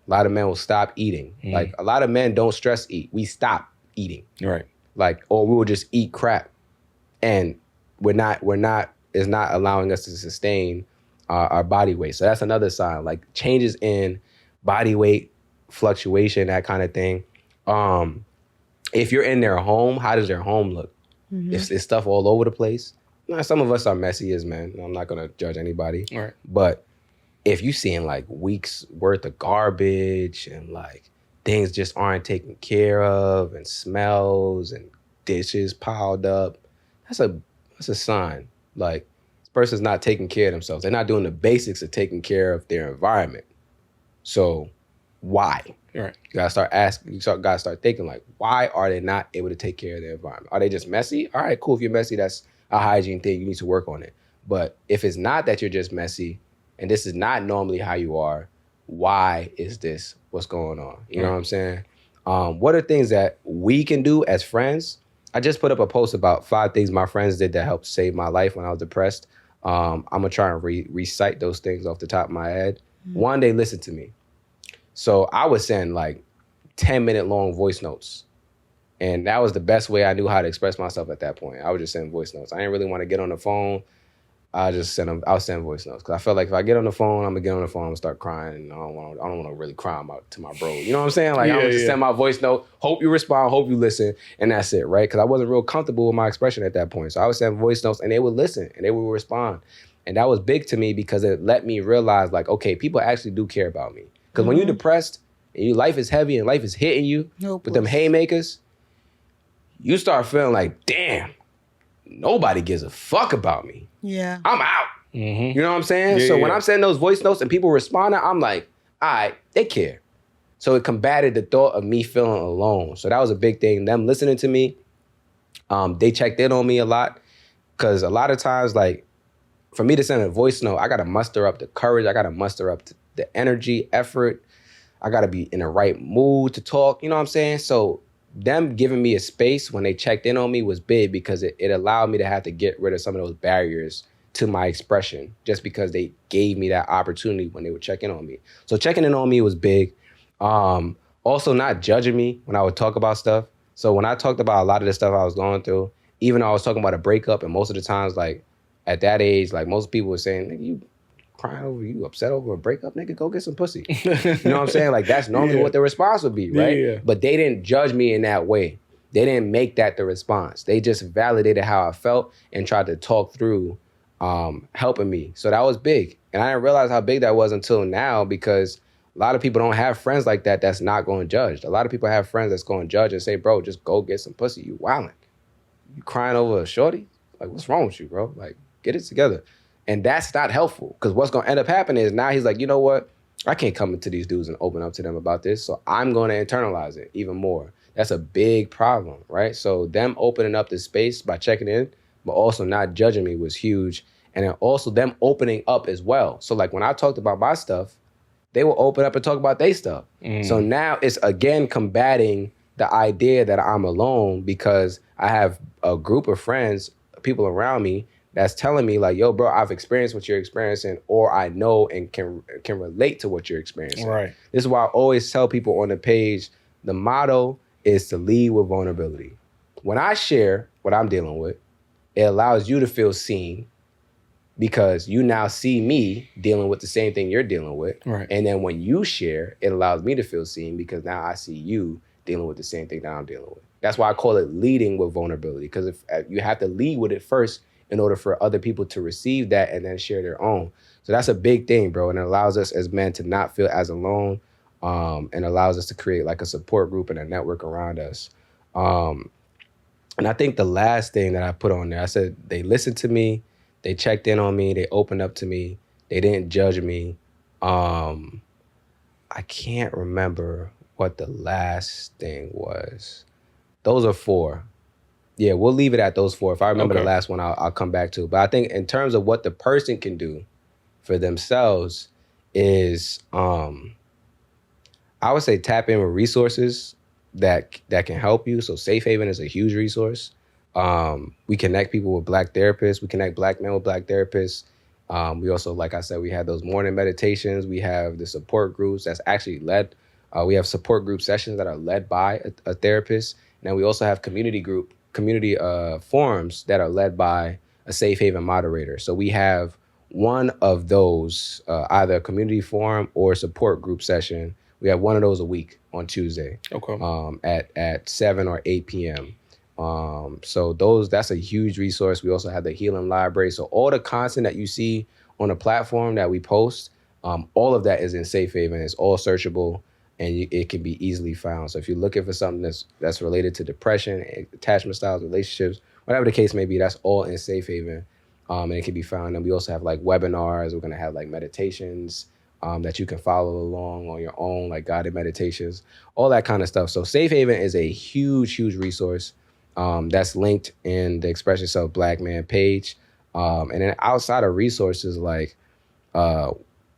A lot of men will stop eating. Like a lot of men don't stress eat. We stop eating. Right. Like, or we will just eat crap. And it's not allowing us to sustain our body weight. So that's another sign, like changes in body weight, fluctuation, that kind of thing. If you're in their home, how does their home look? If it's stuff all over the place. Some of us are messy as men. I'm not going to judge anybody. Right. But if you're seeing like weeks worth of garbage and like things just aren't taken care of and smells and dishes piled up, that's a sign. Like, this person's not taking care of themselves. They're not doing the basics of taking care of their environment. So why? Right. You gotta start asking, gotta start thinking like, why are they not able to take care of their environment? Are they just messy? All right, cool. If you're messy, that's a hygiene thing. You need to work on it. But if it's not that you're just messy and this is not normally how you are, why is this what's going on? You know what I'm saying? What are things that we can do as friends? I just put up a post about 5 things my friends did that helped save my life when I was depressed. I'm going to try and recite those things off the top of my head. One, they listened to me. So I would send like 10-minute long voice notes. And that was the best way I knew how to express myself at that point. I would just send voice notes. I didn't really want to get on the phone. I'll send voice notes. Because I felt like if I get on the phone, I'm going to get on the phone and start crying. And I don't want to really cry out to my bro. You know what I'm saying? Like, I'm going to just send my voice note, hope you respond, hope you listen, and that's it, right? Because I wasn't real comfortable with my expression at that point. So I would send voice notes, and they would listen, and they would respond. And that was big to me because it let me realize, like, okay, people actually do care about me. Because when you're depressed, and your life is heavy, and life is hitting you with them haymakers, you start feeling like, damn, nobody gives a fuck about me. Yeah. I'm out. You know what I'm saying? Yeah, so when I'm sending those voice notes and people responding, I'm like, all right, they care. So it combated the thought of me feeling alone. So that was a big thing. Them listening to me, they checked in on me a lot. Because a lot of times, like, for me to send a voice note, I got to muster up the courage. I got to muster up the energy, effort. I got to be in the right mood to talk. You know what I'm saying? So them giving me a space when they checked in on me was big because it allowed me to have to get rid of some of those barriers to my expression just because they gave me that opportunity when they would check in on me. So checking in on me was big. Also not judging me when I would talk about stuff. So when I talked about a lot of the stuff I was going through, even though I was talking about a breakup, and most of the times, like at that age, like most people were saying, nigga, you crying over, you upset over a breakup, nigga, go get some pussy. You know what I'm saying? Like that's normally what the response would be, right? Yeah. But they didn't judge me in that way. They didn't make that the response. They just validated how I felt and tried to talk through helping me. So that was big. And I didn't realize how big that was until now because a lot of people don't have friends like that that's not going to judge. A lot of people have friends that's going to judge and say, bro, just go get some pussy. You wildin'. You crying over a shorty? Like, what's wrong with you, bro? Like, get it together. And that's not helpful because what's going to end up happening is now he's like, you know what? I can't come into these dudes and open up to them about this. So I'm going to internalize it even more. That's a big problem, right? So them opening up the space by checking in, but also not judging me was huge. And then also them opening up as well. So like when I talked about my stuff, they will open up and talk about their stuff. So now it's again combating the idea that I'm alone because I have a group of friends, people around me that's telling me like, yo, bro, I've experienced what you're experiencing, or I know and can relate to what you're experiencing. Right. This is why I always tell people on the page, the motto is to lead with vulnerability. When I share what I'm dealing with, it allows you to feel seen because you now see me dealing with the same thing you're dealing with. Right. And then when you share, it allows me to feel seen because now I see you dealing with the same thing that I'm dealing with. That's why I call it leading with vulnerability, because if you have to lead with it first in order for other people to receive that and then share their own. So that's a big thing, bro. And it allows us as men to not feel as alone and allows us to create like a support group and a network around us. And I think the last thing that I put on there, I said they listened to me, they checked in on me, they opened up to me, they didn't judge me. I can't remember what the last thing was. Those are 4. Yeah, we'll leave it at those 4. If I remember the last one, I'll come back to it. But I think in terms of what the person can do for themselves is, I would say tap in with resources that can help you. So Safe Haven is a huge resource. We connect people with Black therapists. We connect Black men with Black therapists. We also, like I said, we have those morning meditations. We have the support groups that's actually led. We have support group sessions that are led by a therapist. And then we also have community forums that are led by a Safe Haven moderator. So we have one of those, either a community forum or support group session. We have one of those a week on Tuesday. At 7 or 8 p.m. So that's a huge resource. We also have the healing library. So all the content that you see on the platform that we post, all of that is in Safe Haven. It's all searchable and it can be easily found. So if you're looking for something that's related to depression, attachment styles, relationships, whatever the case may be, that's all in Safe Haven. And it can be found. And we also have like webinars. We're going to have like meditations that you can follow along on your own, like guided meditations, all that kind of stuff. So Safe Haven is a huge, huge resource. That's linked in the Express Yourself Black Man page. And then outside of resources, like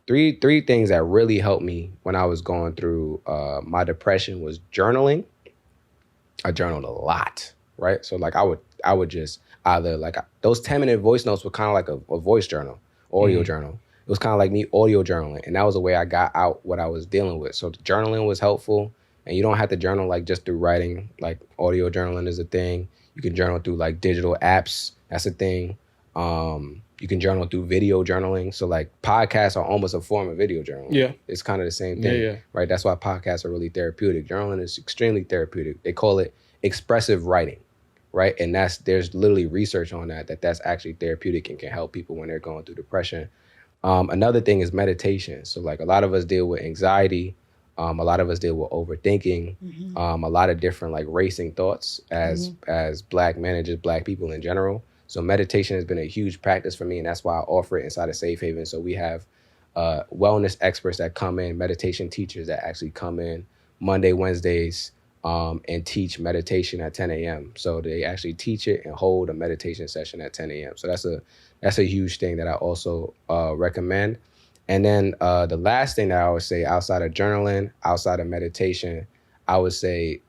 three things that really helped me when I was going through my depression was journaling. I journaled a lot, right? So like I would just either like those 10-minute voice notes were kind of like a voice journal, audio journal. It was kind of like me audio journaling. And that was the way I got out what I was dealing with. So journaling was helpful. And you don't have to journal like just through writing. Like audio journaling is a thing. You can journal through like digital apps. That's a thing. You can journal through video journaling. So like podcasts are almost a form of video journaling. Yeah. It's kind of the same thing, right? That's why podcasts are really therapeutic. Journaling is extremely therapeutic. They call it expressive writing, right? And there's literally research on that's actually therapeutic and can help people when they're going through depression. Another thing is meditation. So like a lot of us deal with anxiety. A lot of us deal with overthinking, a lot of different like racing thoughts as Black men and just Black people in general. So meditation has been a huge practice for me, and that's why I offer it inside of Safe Haven. So we have wellness experts that come in, meditation teachers that actually come in Monday, Wednesdays, and teach meditation at 10 a.m. So they actually teach it and hold a meditation session at 10 a.m. So that's a huge thing that I also recommend. And then the last thing that I would say, outside of journaling, outside of meditation, I would say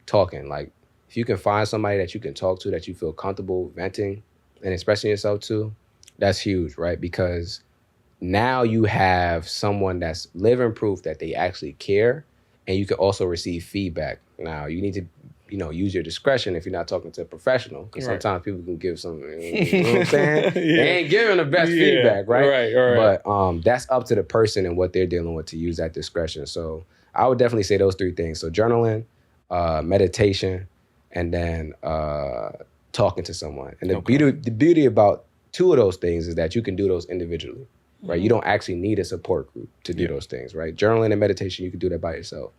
talking. Like, if you can find somebody that you can talk to, that you feel comfortable venting and expressing yourself to, that's huge, right? Because now you have someone that's living proof that they actually care, and you can also receive feedback. Now, you need to, use your discretion if you're not talking to a professional, because sometimes people can give some, you know what I'm saying? They ain't giving the best feedback, right? Right. But that's up to the person and what they're dealing with to use that discretion. So I would definitely say those three things. So journaling, meditation, and then talking to someone. And the beauty about two of those things is that you can do those individually, right? Mm-hmm. You don't actually need a support group to do those things, right? Journaling and meditation, you can do that by yourself.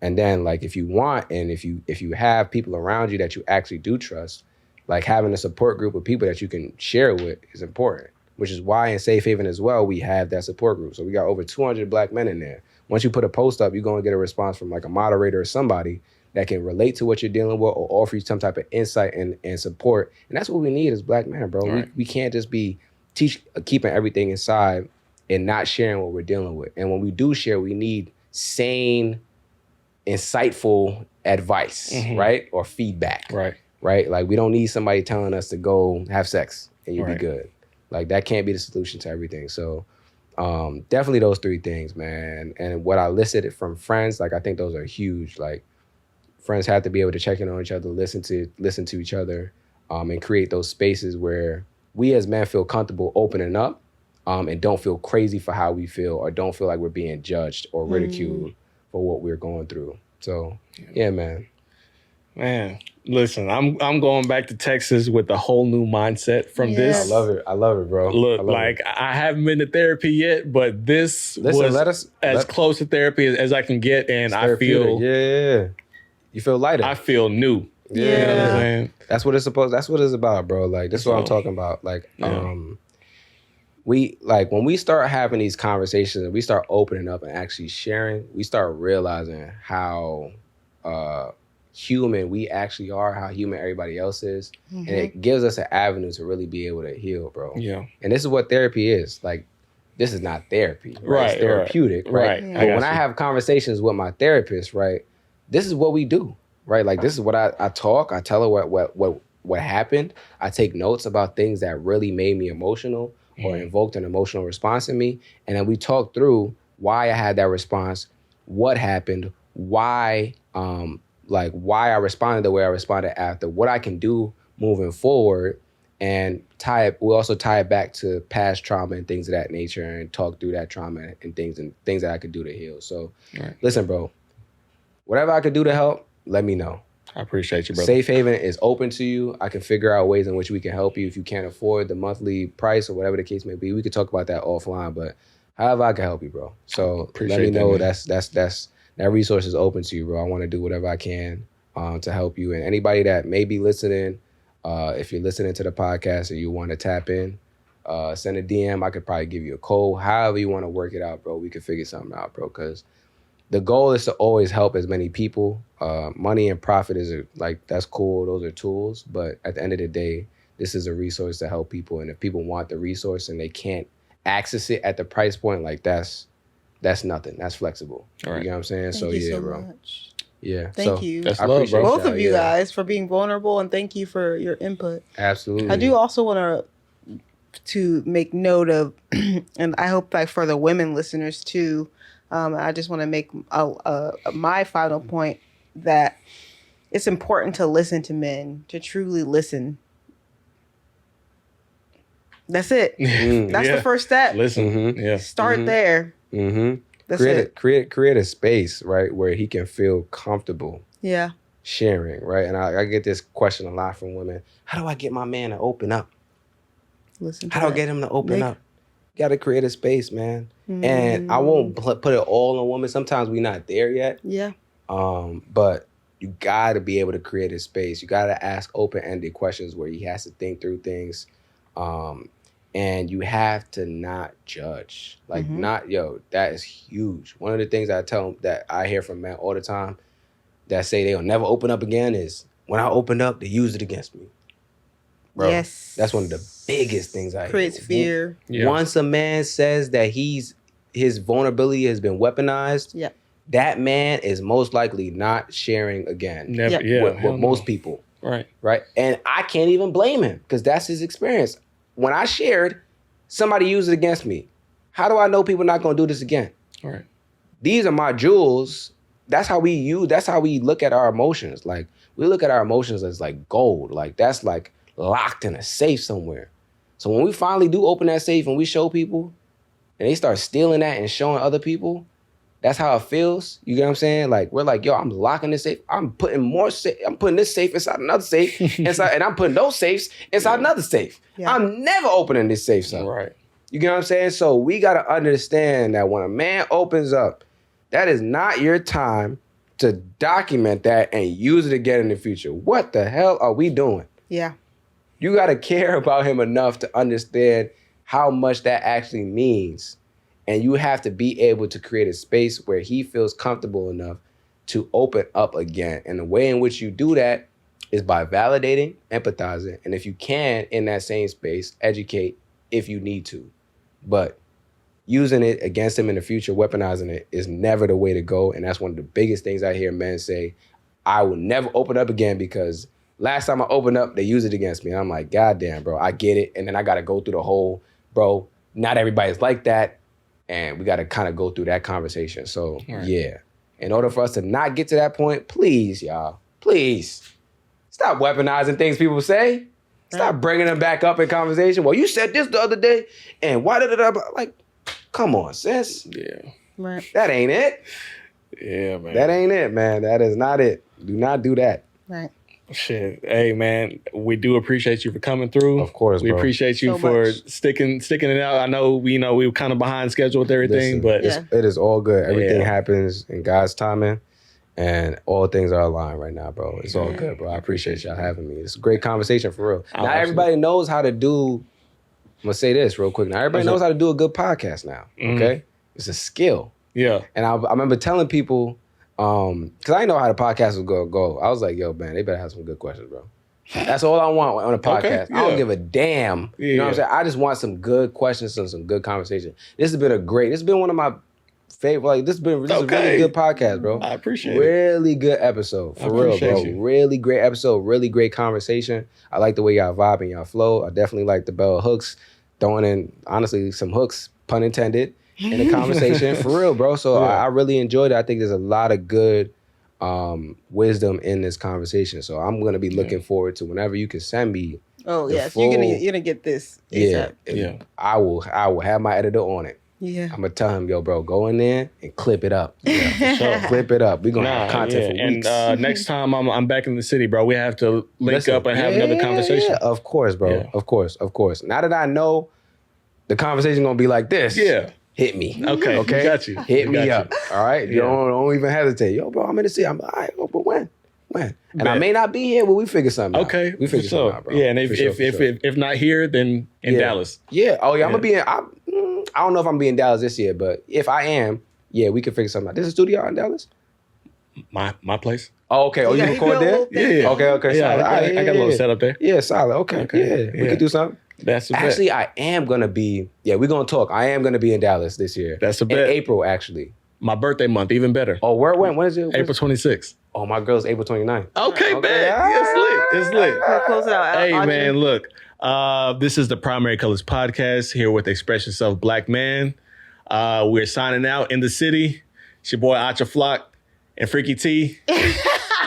And then, like, if you want, and if you have people around you that you actually do trust, like, having a support group of people that you can share with is important, which is why in Safe Haven as well, we have that support group. So we got over 200 Black men in there. Once you put a post up, you're going to get a response from, like, a moderator or somebody that can relate to what you're dealing with or offer you some type of insight and support. And that's what we need as Black men, bro. Right. We can't just be keeping everything inside and not sharing what we're dealing with. And when we do share, we need sane, insightful advice, right? Or feedback, right? Like, we don't need somebody telling us to go have sex and you'll be good. Like, that can't be the solution to everything. So definitely those three things, man. And what I listed from friends, like, I think those are huge. Like, friends have to be able to check in on each other, listen to each other, and create those spaces where we as men feel comfortable opening up, and don't feel crazy for how we feel, or don't feel like we're being judged or ridiculed for what we're going through. So, yeah, man. Man, listen, I'm going back to Texas with a whole new mindset from this. I love it, bro. Look, I haven't been to therapy yet, but this was as close to therapy as I can get, and I feel you feel lighter. I feel new. Yeah. You know what I'm saying? That's what it's about, bro. Like, this is what I'm talking about. Like, when we start having these conversations and we start opening up and actually sharing, we start realizing how human we actually are, how human everybody else is. And it gives us an avenue to really be able to heal, bro. Yeah. And this is what therapy is. Like, this is not therapy, right? It's therapeutic, right? But when I have conversations with my therapist, right, this is what we do, right? Like, this is what I talk. I tell her what happened. I take notes about things that really made me emotional or invoked an emotional response in me. And then we talk through why I had that response, what happened, why I responded the way I responded after, what I can do moving forward, and we also tie it back to past trauma and things of that nature, and talk through that trauma and things that I could do to heal. So listen, bro, whatever I could do to help, let me know. I appreciate you, brother. Safe Haven is open to you. I can figure out ways in which we can help you. If you can't afford the monthly price or whatever the case may be, we could talk about that offline. But however I can help you, bro. So let me know that resource is open to you, bro. I want to do whatever I can to help you. And anybody that may be listening, if you're listening to the podcast and you want to tap in, send a DM. I could probably give you a code. However you want to work it out, bro. We could figure something out, bro. Because the goal is to always help as many people. Money and profit that's cool. Those are tools. But at the end of the day, this is a resource to help people. And if people want the resource and they can't access it at the price point, like, that's nothing. That's flexible. All right. You know what I'm saying? Thank you so much. Yeah. Thank you. That's love, bro. Both of you guys for being vulnerable, and thank you for your input. Absolutely. I do also want to make note of, and I hope, like, for the women listeners too, I just want to make my final point that it's important to listen to men, to truly listen. That's it. That's the first step. Listen. Start there. That's it. Create a space, right, where he can feel comfortable. Yeah. Sharing, right? And I get this question a lot from women. How do I get my man to open up? How do I get him to open up? You got to create a space, man. And I won't put it all on women. Sometimes we're not there yet. Yeah. But you got to be able to create a space. You got to ask open-ended questions where he has to think through things. And you have to not judge. Like, that is huge. One of the things I tell them that I hear from men all the time, that say they'll never open up again is, when I opened up, they used it against me. Bro, yes. that's one of the biggest things I creates hear. fear. Yeah. Once a man says that his vulnerability has been weaponized, Yep. that man is most likely not sharing again. Never, Yep. yeah, with most people. Right. And I can't even blame him because that's his experience. When I shared, somebody used it against me. How do I know people not gonna do this again? Right. These are my jewels. That's how we look at our emotions. Like, we look at our emotions as like gold. Like, that's like locked in a safe somewhere. So when we finally do open that safe and we show people and they start stealing that and showing other people, that's how it feels. You get what I'm saying? Like, we're like, yo, I'm locking this safe. I'm putting this safe inside another safe, and I'm putting those safes inside another safe. Yeah. I'm never opening this safe up. Right. You get what I'm saying? So we got to understand that when a man opens up, that is not your time to document that and use it again in the future. What the hell are we doing? Yeah. You got to care about him enough to understand how much that actually means. And you have to be able to create a space where he feels comfortable enough to open up again. And the way in which you do that is by validating, empathizing, and if you can, in that same space, educate if you need to. But using it against him in the future, weaponizing it, is never the way to go. And that's one of the biggest things I hear men say. I will never open up again because last time I opened up, they used it against me. And I'm like, God damn, bro, I get it. And then I got to go through the whole, bro, not everybody's like that. And we got to kind of go through that conversation. So, yeah. In order for us to not get to that point, please, y'all, please, stop weaponizing things people say. Stop bringing them back up in conversation. Well, you said this the other day, and why did it? Like, come on, sis. Yeah. Right. That ain't it. Yeah, man. That ain't it, man. That is not it. Do not do that. Right. Shit. Hey, man, we do appreciate you for coming through. Of course, we bro. appreciate you So for much. sticking it out. I know we were kind of behind schedule with everything, Listen, but it is all good. Everything Yeah. happens in God's timing, and all things are aligned right now, bro. It's all good, bro. I appreciate y'all having me. It's a great conversation for real. Oh, Not everybody knows how to do. I'm gonna say this real quick. Now everybody knows how to do a good podcast now. Okay, it's a skill. yeah. And I remember telling people, because I didn't know how the podcast was gonna go. I was like, yo, man, they better have some good questions, bro. That's all I want on a podcast. Okay, I don't yeah. give a damn. You know what I'm saying? I just want some good questions and some good conversation. This has been one of my favorite, like, this is a really good podcast, bro. I appreciate it. Really good episode. For real, bro. you. Really great episode. Really great conversation. I like the way y'all vibe and y'all flow. I definitely like the bell hooks. Throwing in, honestly, some hooks, pun intended, in the conversation. For real, bro. So I really enjoyed it. I think there's a lot of good wisdom in this conversation. So I'm gonna be looking forward to whenever you can send me. Oh the yes, full- you're gonna get this. Yeah, ASAP. I will have my editor on it. Yeah. I'm gonna tell him, yo, bro, go in there and clip it up. Yeah, for sure. Clip it up. We're gonna have content for weeks. And next time I'm back in the city, bro, we have to link up and have another conversation. Yeah, of course, bro. Yeah. Of course. Now that I know the conversation gonna be like this, hit me. Okay. Got you. Hit me up. All right. Yeah. Don't even hesitate. Yo, bro, I'm in the city. I'm all right, but when? And I may not be here, but we figure something out. Okay. We figure something out, bro. Yeah, and For sure. if not here, then in Dallas. Yeah. Oh yeah, I'm gonna be in. I don't know if I'm gonna be in Dallas this year, but if I am, yeah, we can figure something out. There's a studio out in Dallas. My place. Oh, okay. Oh, you record there? Yeah. Okay. Yeah, Solid. I got a little setup there. Yeah, solid. Okay. Yeah. We could do something. That's a bet. Actually, I am gonna be. Yeah, we're gonna talk. I am gonna be in Dallas this year. That's a bet. In April, actually. My birthday month, even better. Oh, when is it? April 26th. Oh, my girl's April 29th. Okay, bet. It's lit. We'll close it out. Hey, Audrey. man, look. This is the Primary Colors Podcast here with Express Yourself Black Man. We're signing out in the city. It's your boy Acha Flock and Freaky T.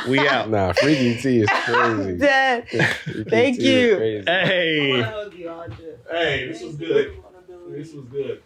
We out. Nah, Freaky T is crazy. Dead. Freaky Thank T is you. crazy. Hey. I wanna hug you, Audrey. Hey, this was good. This was good.